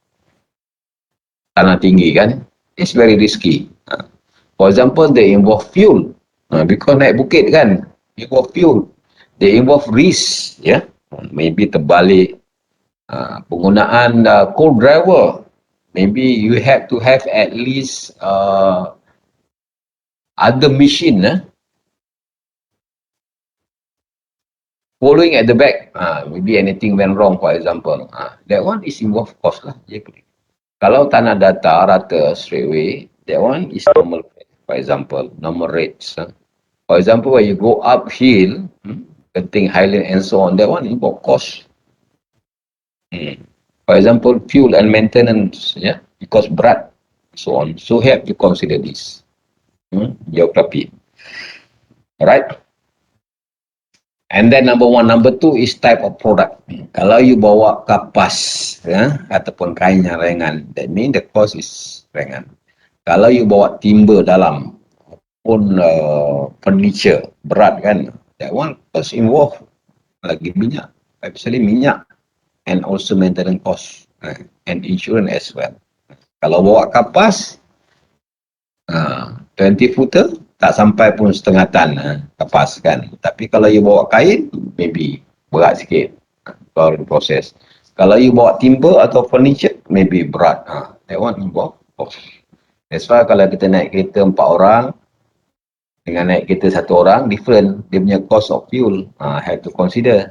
Speaker 1: tanah tinggi kan, it's very risky. For example, they involve fuel. Because naik bukit kan, involve fuel. They involve risk. Yeah? Maybe terbalik. Penggunaan co-driver. Maybe you have to have at least other machine following at the back. Maybe anything went wrong, for example. That one is involve cost lah. Kalau tanah datar rata straight away, that one is normal. For example, normal rates. For example, when you go uphill, Genting Highland and so on, that one involve cost. For example, fuel and maintenance, because berat, so on. So have to consider this. Geography. Alright. And then number one, number two is type of product. Kalau you bawa kapas, ataupun kain yang ringan, that means the cost is ringan. Kalau you bawa timber dalam pun furniture berat kan, that one cost involve lagi minyak, especially minyak, and also maintenance cost and insurance as well. Kalau bawa kapas 20 footer tak sampai pun setengah tan kapas kan, tapi kalau you bawa kain maybe berat sikit kalau proses. Kalau you bawa timber atau furniture maybe berat, that one involve cost. That's why kalau kita naik kereta 4 orang dengan naik kereta 1 orang, different dia punya cost of fuel, have to consider.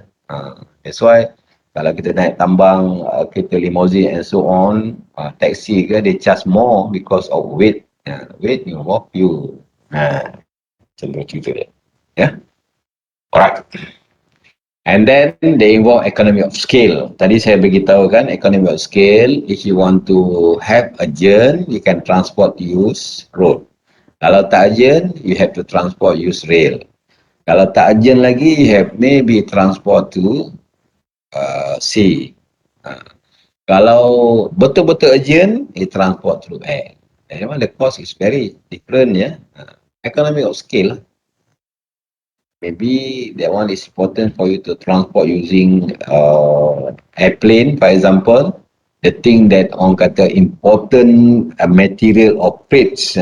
Speaker 1: That's why kalau kita naik tambang kereta limousine and so on, taxi ke dia charge more because of weight. Weight involve fuel. Contoh cerita dia. Yeah. Alright. And then they involve economy of scale. Tadi saya beritahu kan, economy of scale, if you want to have urgent, you can transport use road. Kalau tak urgent, you have to transport use rail. Kalau tak urgent lagi, you have maybe transport to sea. Kalau betul-betul urgent, you transport through air. Memang the cost is very different, economy of scale. Maybe that one is important for you to transport using airplane, for example. The thing that orang kata important material of freights.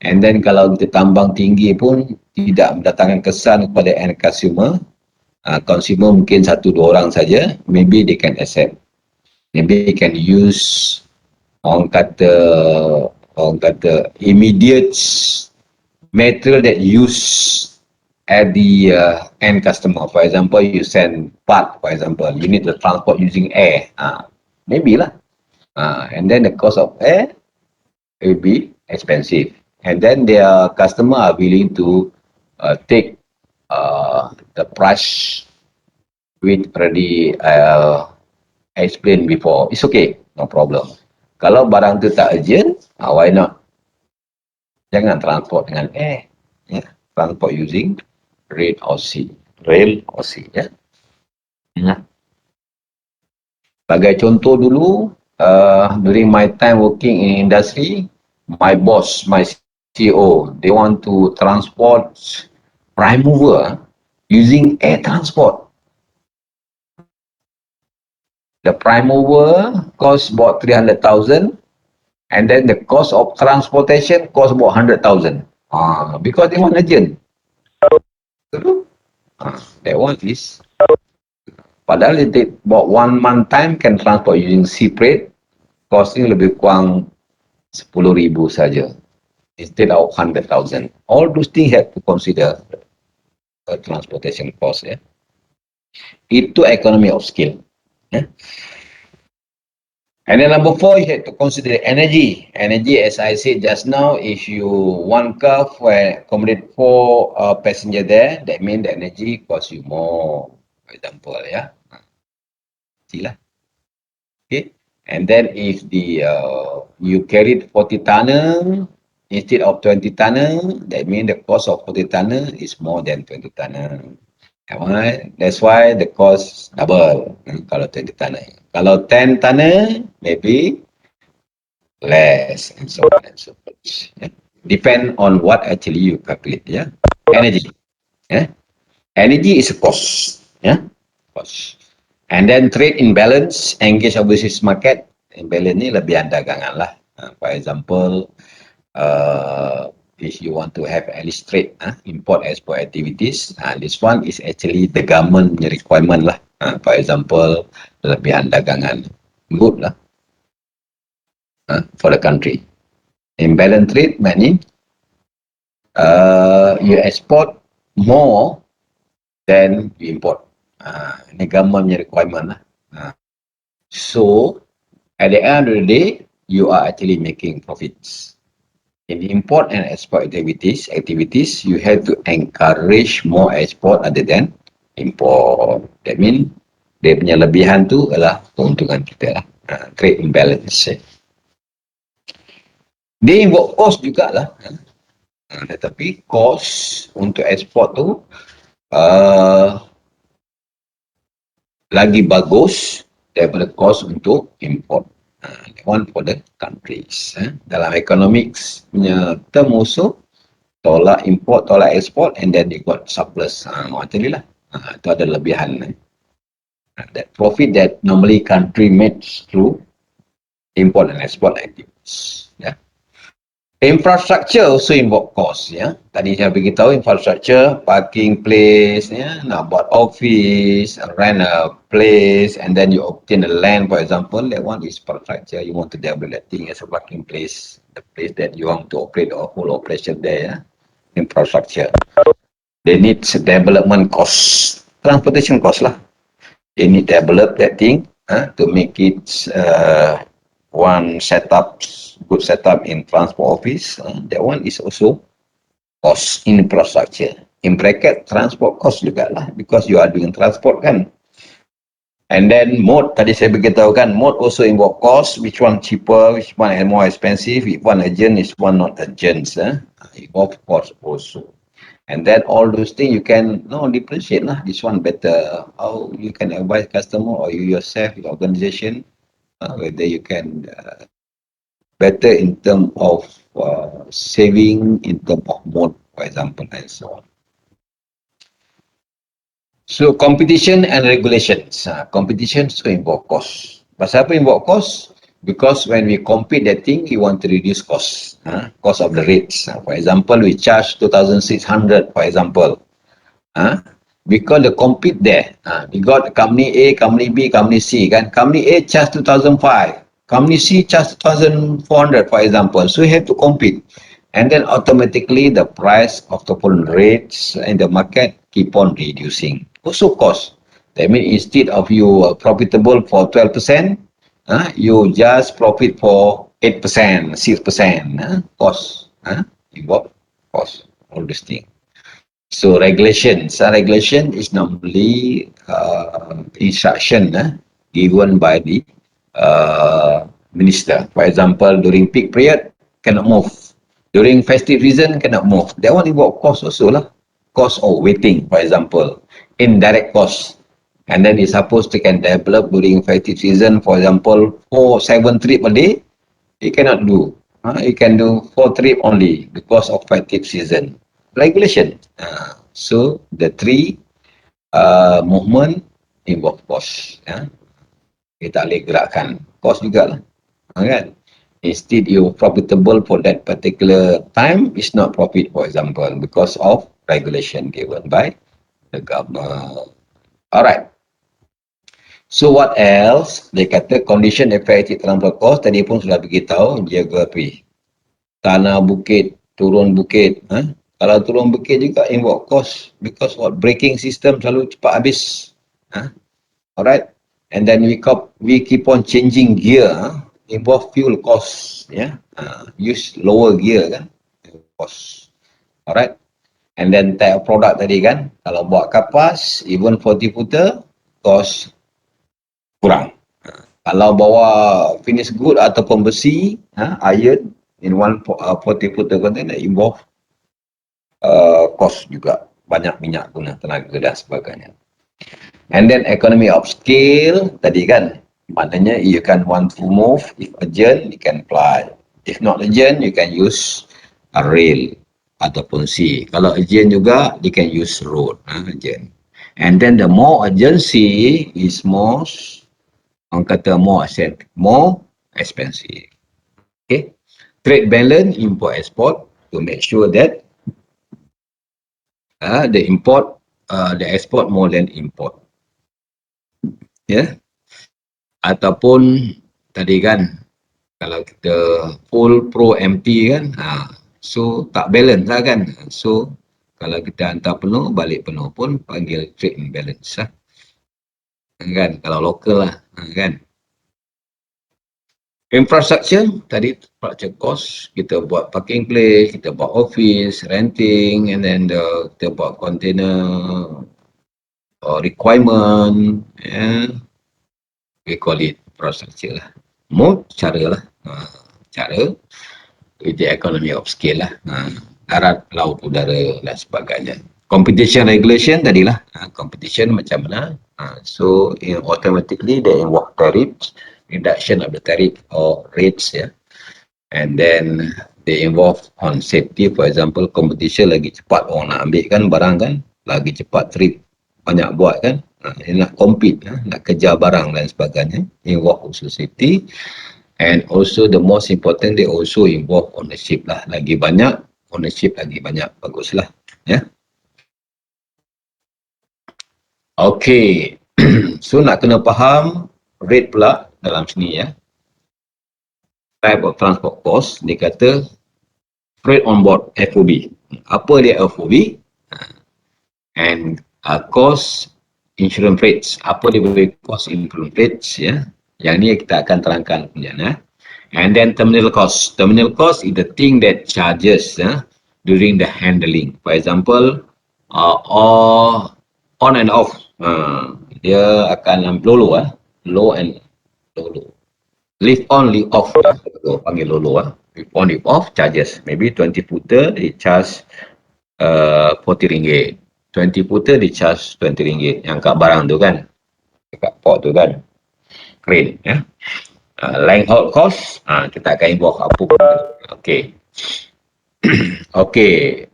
Speaker 1: And then kalau kita tambang tinggi pun tidak mendatangkan kesan kepada end consumer. Consumer mungkin 1-2 orang saja. Maybe they can accept. Maybe they can use orang kata immediate material that use at the end customer. For example, you send part, for example, you need to transport using air. Maybe lah. And then the cost of air will be expensive. And then their customer are willing to take the price with already explained before. It's okay, no problem. Kalau barang tu tak urgent, why not? Jangan transport dengan air. Ya. Transport using rail or sea. Rail or sea. Ya. Ya. Sebagai contoh dulu, during my time working in industry, my boss, my CEO, they want to transport prime mover using air transport. The prime mover costs about 300,000, and then the cost of transportation costs about 100,000. Because they want urgent. That one is, padahal it take about 1 month time can transport using sea freight, costing lebih kurang 10,000 saja instead of 100,000. All those things have to consider transportation cost. Ya. Itu economy of scale. Ya. And then number 4, you have to consider energy. Energy, as I said just now, if you one car for accommodate 4 passenger there, that means the energy cost you more. For example, yeah. See lah. Okay. And then if the you carried 40 tonner instead of 20 tonner, that means the cost of 40 tonner is more than 20 tonner. That's why the cost double kalau 20 tonner. Kalau 10 tonner, maybe less, and so on and so forth. Yeah. Depend on what actually you calculate. Yeah. Energy. Yeah. Energy is a cost. Yeah. Cost. And then trade imbalance, engage overseas market. Imbalance ni lebihan dagangan lah. For example, if you want to have at least trade, import export activities, this one is actually the government requirement lah. For example, lebihan dagangan. Good lah. For the country. Imbalance trade meaning you export more than you import. Ini government requirement lah. So at the end of the day, you are actually making profits. In import and export activities, you have to encourage more export other than import. That means dia punya lebihan tu adalah keuntungan kita lah. Trade imbalance. Dia involve cost jugalah. Tetapi cost untuk ekspor tu lagi bagus daripada cost untuk import. One for the countries. Dalam economics punya term also, tolak import, tolak export, and then they got surplus. Macam ni lah. Itu ada lebihan. That profit that normally country makes through import and export activities. Yeah. Infrastructure also involve cost. Ya. Tadi saya beritahu infrastructure, parking place, nak buat office, rent a place, and then you obtain a land, for example. That one is infrastructure. You want to develop that thing as a parking place, the place that you want to operate or whole operation there. Ya. Infrastructure. They need development cost, transportation cost lah. They need to develop that thing to make it one setup, good setup in transport office. That one is also cost in infrastructure. In bracket, transport cost juga lah, because you are doing transport kan. And then mode, tadi saya beritahu kan, mode also involve cost, which one cheaper, which one is more expensive, which one urgent, which one not urgent. Involve cost also. And then all those things you can differentiate lah. This one better. How you can advise customer or you yourself, your organization, whether you can better in terms of saving, in terms of mode, for example, and so on. So competition and regulations. Competition so involve cost. Pasal apa involve cost? Because when we compete that thing, we want to reduce cost. Cost of the rates. For example, we charge 2,600, for example. Because the compete there, we got company A, company B, company C. Kan? Company A charge 2,005. Company C charge 2,400, for example. So you have to compete. And then automatically the price of the phone rates in the market keep on reducing. Also cost. That means instead of you profitable for 12%, you just profit for 8%, 6%. Cost. Involve cost. All these things. So regulations. Regulation is normally instruction given by the minister. For example, during peak period, cannot move. During festive season, cannot move. That one involve cost also lah. Cost of waiting, for example. Indirect cost. And then it's supposed to can develop during festive season, for example, 4-7 trip a day, it cannot do. It can do 4 trip only because of festive season. Regulation. So, the three movement involve cost. Kita boleh gerakkan. Cost jugalah. Kan? Instead you profitable for that particular time, it's not profit, for example, because of regulation given by the government. Alright. So what else? Dia kata condition effective transport cost, tadi pun sudah beritahu, geografi. Tanah bukit, turun bukit. Kalau turun bukit juga involve cost because what braking system selalu cepat habis. Alright. And then we keep on changing gear. Involve fuel cost, use lower gear kan, cost. Alright. And then type of product tadi kan, kalau buat kapas, even 40 footer, cost kurang. Kalau bawa finish good ataupun besi, iron, in one 40 footer container, involve cost juga. Banyak minyak guna, tenaga dan sebagainya. And then economy of scale, tadi kan, maknanya you can want to move, if urgent, you can fly. If not urgent, you can use a rail ataupun sea. Kalau urgent juga, you can use road. Urgent. And then the more urgency is more, orang kata more expensive. Okay. Trade balance, import export, to make sure that the export more than import. Ataupun tadi kan, kalau kita full pro empty kan, so tak balance lah kan. So kalau kita hantar penuh, balik penuh pun panggil trade imbalance lah. Kan, kalau lokal lah kan. Infrastructure, tadi infrastructure cost, kita buat parking place, kita buat office, renting, and then kita buat container requirement, we call it infrastructure lah. Mode, cara lah. Cara, with the economy of scale lah. Darat, laut, udara dan sebagainya. Competition regulation tadilah. Competition macam mana. So, automatically they involve tariffs, reduction of the tariff or rates, and then they involve on safety. For example, competition lagi cepat orang nak ambil kan barang kan, lagi cepat trip banyak buat kan, nak compete, nak kejar barang dan sebagainya, involve also safety. And also the most important, they also involve ownership lah, lagi banyak ownership, lagi banyak baguslah. Okay. So nak kena faham rate pula dalam sini type of transport cost. Dia kata freight on board, FOB. Apa dia FOB? And cost insurance rates. Apa dia beri cost insurance rates, Yang ni kita akan terangkan kemudian, And then terminal cost. Terminal cost is the thing that charges during the handling. For example, on and off. Dia akan low and low. Lift on, lift off. Panggil low. Lift on, lift off charges. Maybe 20 footer, they charge RM40. 20 footer, they charge RM20. Yang kat barang tu kan. Dekat port tu kan. Crane. Line haul cost, kita akan involve apa pun. Okay. Okay.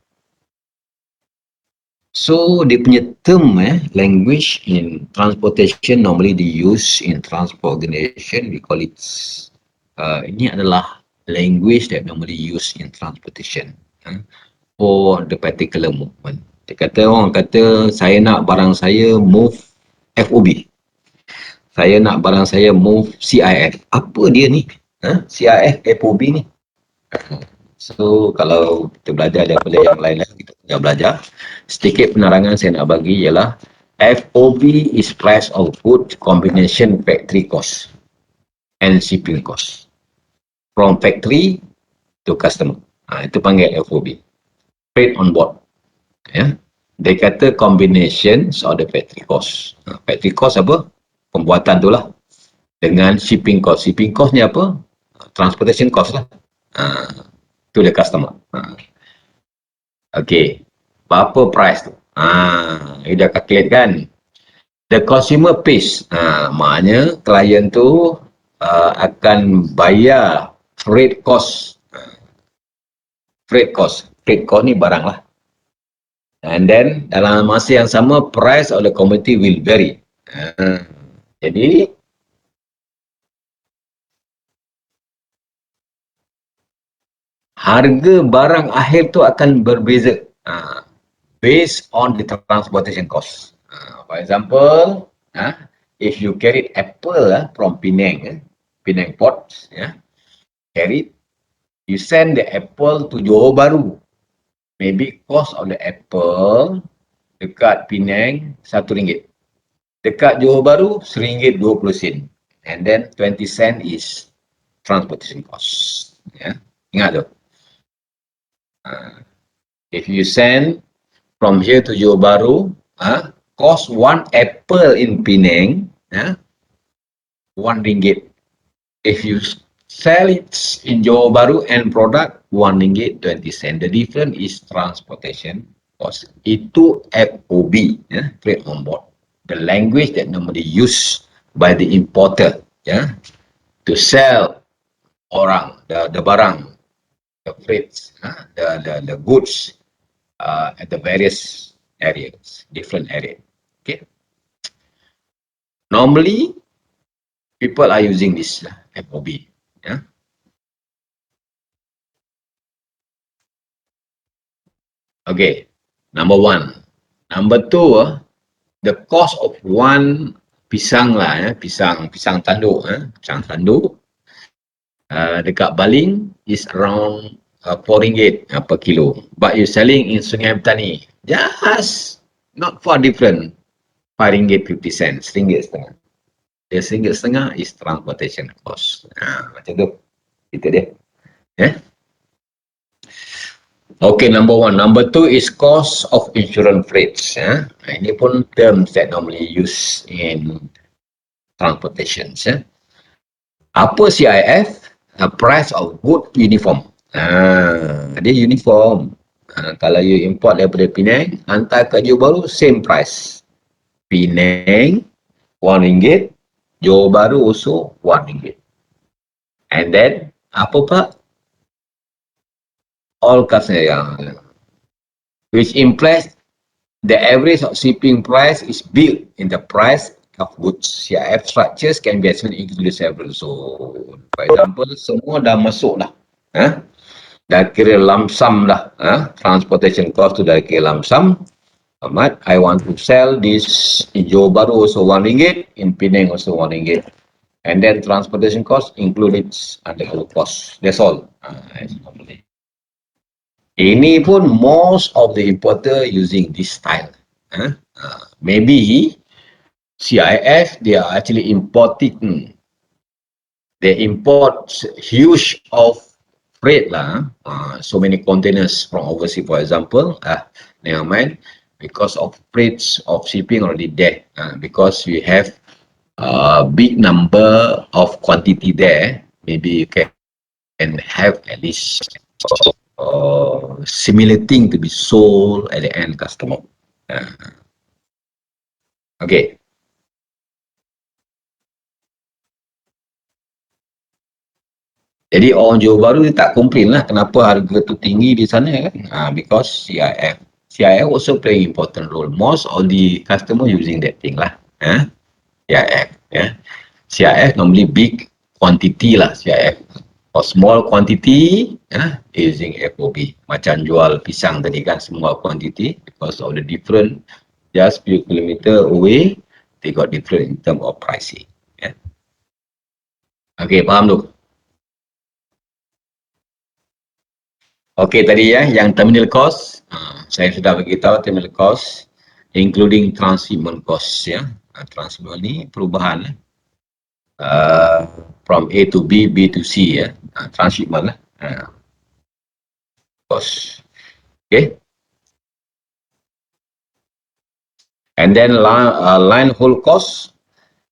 Speaker 1: So, dia punya term, language in transportation, normally they use in transport organization, we call it, ini adalah language that normally used in transportation for the particular movement. Orang kata, saya nak barang saya move FOB. Saya nak barang saya move CIF. Apa dia ni? CIF, FOB ni. So, kalau kita belajar daripada yang lain, kita tengah belajar. Sedikit penerangan saya nak bagi ialah FOB is price of goods combination factory cost and shipping cost. From factory to customer. Itu panggil FOB. Freight on board. Dia kata combinations of the factory cost. Factory cost apa? Pembuatan tu lah. Dengan shipping cost. Shipping cost ni apa? transportation cost lah to the customer. Okay, berapa price tu? You dah calculate kan? The consumer pays, maknanya klien tu akan bayar freight cost. Freight cost ni barang lah. And then dalam masa yang sama, price of the commodity will vary. Jadi harga barang akhir tu akan berbeza based on the transportation cost. For example, if you carry apple from Penang, Penang port, carry, you send the apple to Johor Bahru. Maybe cost of the apple dekat Penang RM1. Dekat Johor Bahru RM1.20. And then 20 cent is transportation cost. Ingat tu. If you send from here to Johor Bahru, cost one apple in Penang, RM1. If you sell it in Johor Bahru and product, RM1.20. The difference is transportation cost. Itu FOB, freight on board. The language that normally used by the importer, to sell orang, the barang, the freights, the goods at the various areas, different areas. Okay. Normally, people are using this FOB. Okay, number one. Number two, the cost of one pisang lah, pisang tanduk, dekat Baling is around RM4 per kilo. But you selling in Sungai Petani, just not far different, RM5.50, RM1.50. The RM1.50 is transportation cost. Macam tu. Itu dia. Okay, number one. Number two is cost of insurance freights. Ini pun terms that normally used in transportation. Apa CIF? Price of good uniform. Dia uniform. Kalau you import daripada Penang, hantar ke Johor Bahru, same price. Penang, RM1. Johor Bahru also RM1. And then, apa pak? All customer, which implies the average of shipping price is built in the price of goods. CIF structures can be actually included several. So, for example, semua dah masuk dah. Dah kira lump sum dah. Transportation cost tu dah kira lump sum. Ahmad, I want to sell this in Johor Bahru also RM1, in Penang also RM1. And then transportation cost included under our cost. That's all. Ini pun most of the importer using this style. Maybe CIF, they are actually importing. They import huge of freight lah. So many containers from overseas, for example. Never mind, because of freights of shipping already there. Because we have a big number of quantity there. Maybe you can have at least similar thing to be sold at the end customer. Okay. Jadi orang Johor Bahru dia tak komplain lah kenapa harga tu tinggi di sana kan. Because CIF. CIF also play important role. Most of the customer using that thing lah. CIF. CIF normally big quantity lah CIF. For small quantity, using FOB. Macam jual pisang tadi kan, semua quantity. Because of the different, just few kilometer away, they got different in term of pricing. Okay, faham tu? Okay, tadi yang terminal cost, saya sudah beritahu terminal cost, including transshipment cost. Transshipment ni perubahan from A to B, B to C, transshipment lah. Cost. Okay. And then line haul cost,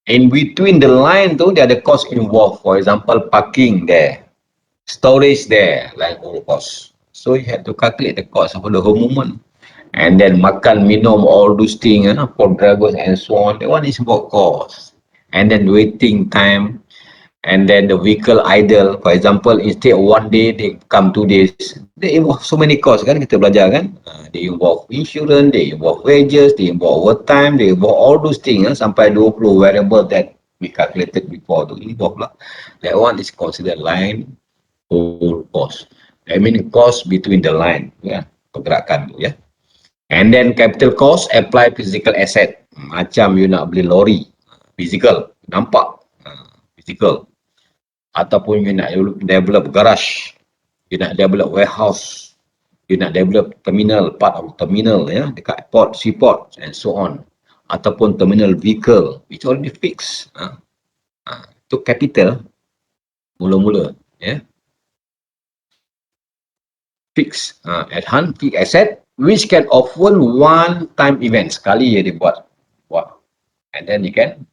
Speaker 1: In between the line tu, dia ada cost involved. For example, parking there, storage there, like all cost. So you have to calculate the cost for the whole moment. And then makan, minum, all those things, for drivers and so on. That one is about cost. And then waiting time, and then the vehicle idle. For example, instead of 1 day, they come 2 days. They involve so many costs kan, kita belajar kan. They involve insurance, they involve wages, they involve overtime, they involve all those things. Sampai 20 variable that we calculated before tu involve lah. That one is considered line whole cost. I mean cost between the line, pergerakan tu ya. And then capital cost apply physical asset. Macam you nak beli lori, physical, nampak, physical. Ataupun you nak develop garage, you nak develop warehouse, you nak develop terminal, part of terminal dekat port, seaport and so on. Ataupun terminal vehicle, which already fixed. Itu capital mula-mula fix at hand, fixed asset which can often one time event, sekali dia buat. And then you can,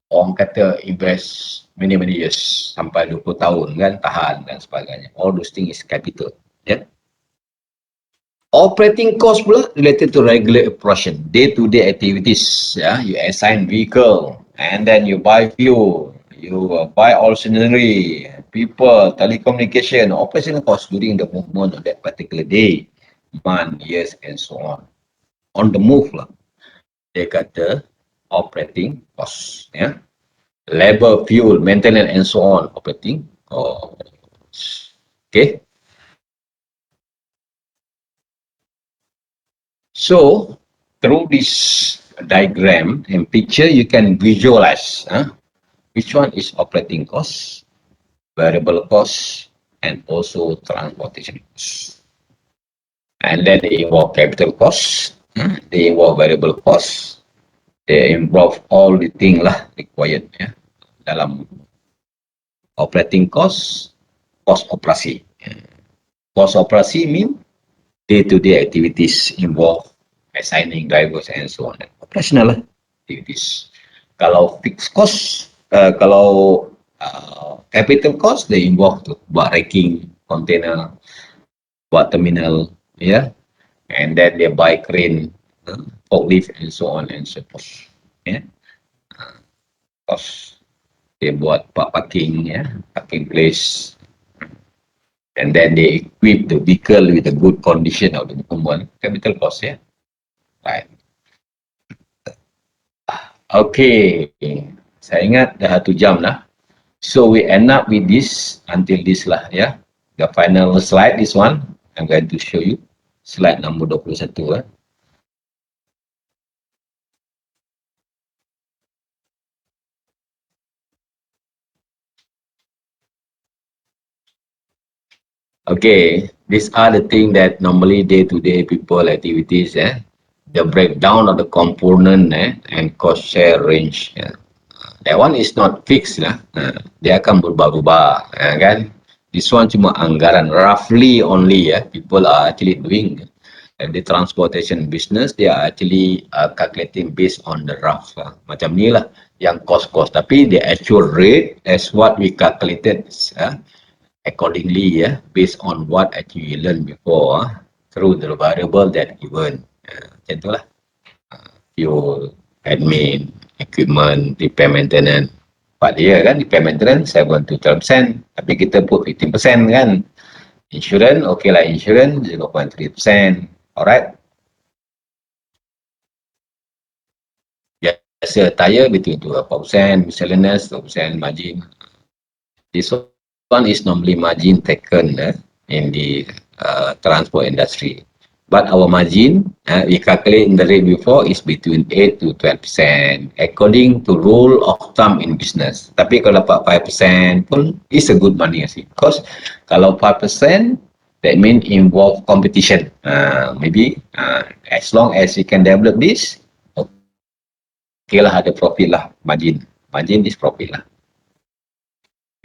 Speaker 1: orang kata invest many years, sampai 20 tahun kan, tahan dan sebagainya. All those things is capital. Operating cost pula related to regular operation, day-to-day activities. You assign vehicle, and then you buy fuel, you buy auxiliary, people, telecommunication, operational cost during the movement of that particular day, month, years, and so on. On the move lah, dia kata operating cost. Labor, fuel, maintenance, and so on, operating cost. Okay. So, through this diagram and picture, you can visualize which one is operating cost, variable cost, and also transportation cost. And then they involve capital cost, they involve variable cost, they involve all the things lah required dalam operating cost, cost operasi. Cost operasi mean day-to-day activities involved assigning drivers and so on. Operational activities. Kalau fixed cost, kalau capital cost, they involve to buat racking container, buat terminal, and then they buy crane, forklift, and so on and so forth. Cost, they buat parking, parking place, and then they equip the vehicle with a good condition of the movement. Capital cost, right. Okay, saya ingat dah 1 jam lah. So we end up with this until this lah The final slide, this one, I'm going to show you. Slide nombor 21 Okay, these are the things that normally day-to-day people activities, the breakdown of the component and cost share range. That one is not fixed lah. Dia akan berubah-ubah, kan? This one cuma anggaran, roughly only people are actually doing. And the transportation business, they are actually calculating based on the rough. Macam ni lah, yang cost-cost. Tapi the actual rate as what we calculated accordingly, based on what actually you learned before, through the variable that given. Macam tu lah. Fuel, admin, equipment, repair maintenance. Part dia kan, repair maintenance 7 to 12%. Tapi kita put 15% kan. Insurance, okay lah, insurance 0.3%. Alright. Biasa tire between 2-4%, miscellaneous 2% margin. This one is normally margin taken in the transport industry. But our margin, we calculate in the rate before, is between 8 to 12% according to rule of thumb in business. Tapi kalau dapat 5% pun is a good money sih. Because kalau 5%, that means involve competition. Maybe as long as you can develop this, okay lah, ada profit lah, margin. Margin is profit lah.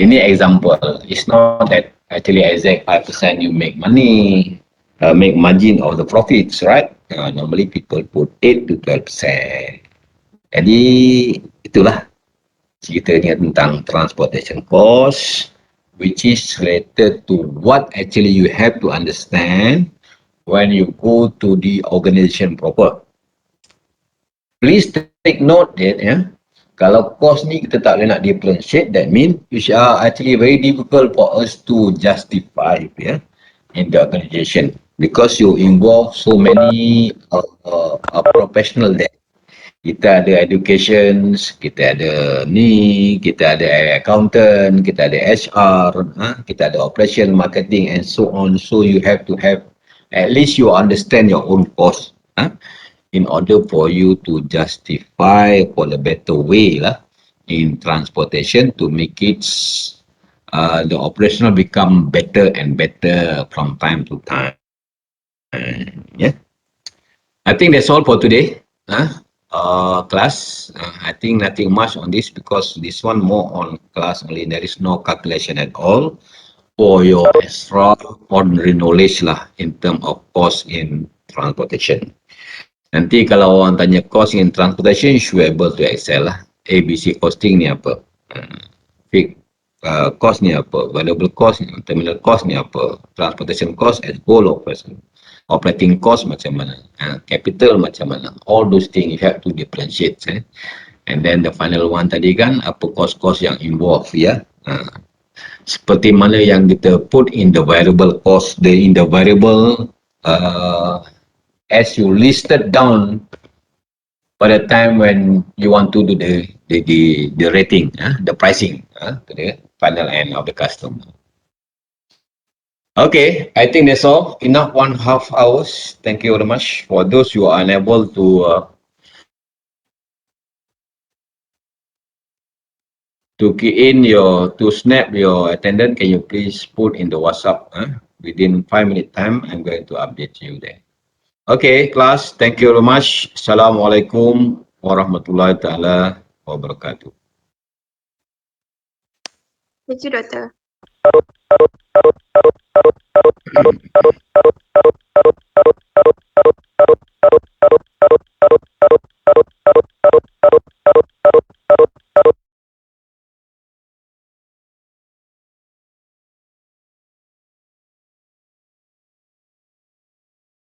Speaker 1: Ini example. It's not that actually exact 5% you make money. Make margin of the profits, right? Normally people put 8 to 12%. Jadi itulah ceritanya tentang transportation cost, which is related to what actually you have to understand when you go to the organization proper. Please take note that kalau cost ni kita tak boleh nak differentiate, that means which are actually very difficult for us to justify in the organization because you involve so many professional there. Kita ada education, kita ada ni, kita ada accountant, kita ada HR, kita ada operation, marketing and so on. So you have to have, at least you understand your own cost in order for you to justify for the better way in transportation to make it the operational become better and better from time to time. Yeah. I think that's all for today. Class. I think nothing much on this because this one more on class only. There is no calculation at all for your extraordinary knowledge in terms of cost in transportation. Nanti kalau orang tanya cost in transportation, you should be able to excel ABC costing ni apa? Fixed cost ni apa? Variable cost, terminal cost ni apa? Transportation cost as whole of person. Operating cost macam mana, capital macam mana, all those things you have to differentiate. And then the final one tadi kan, apa cost-cost yang involved seperti mana yang kita put in the variable cost, in the variable as you listed down pada time when you want to do the rating, the pricing to the final end of the customer. Okay, I think that's all. Enough 1.5 hours. Thank you very much. For those who are unable key in to snap your attendance, can you please put in the WhatsApp within 5-minute time? I'm going to update you there. Okay, class. Thank you very much. Assalamualaikum warahmatullahi taala wabarakatuh.
Speaker 2: Thank you, Doctor.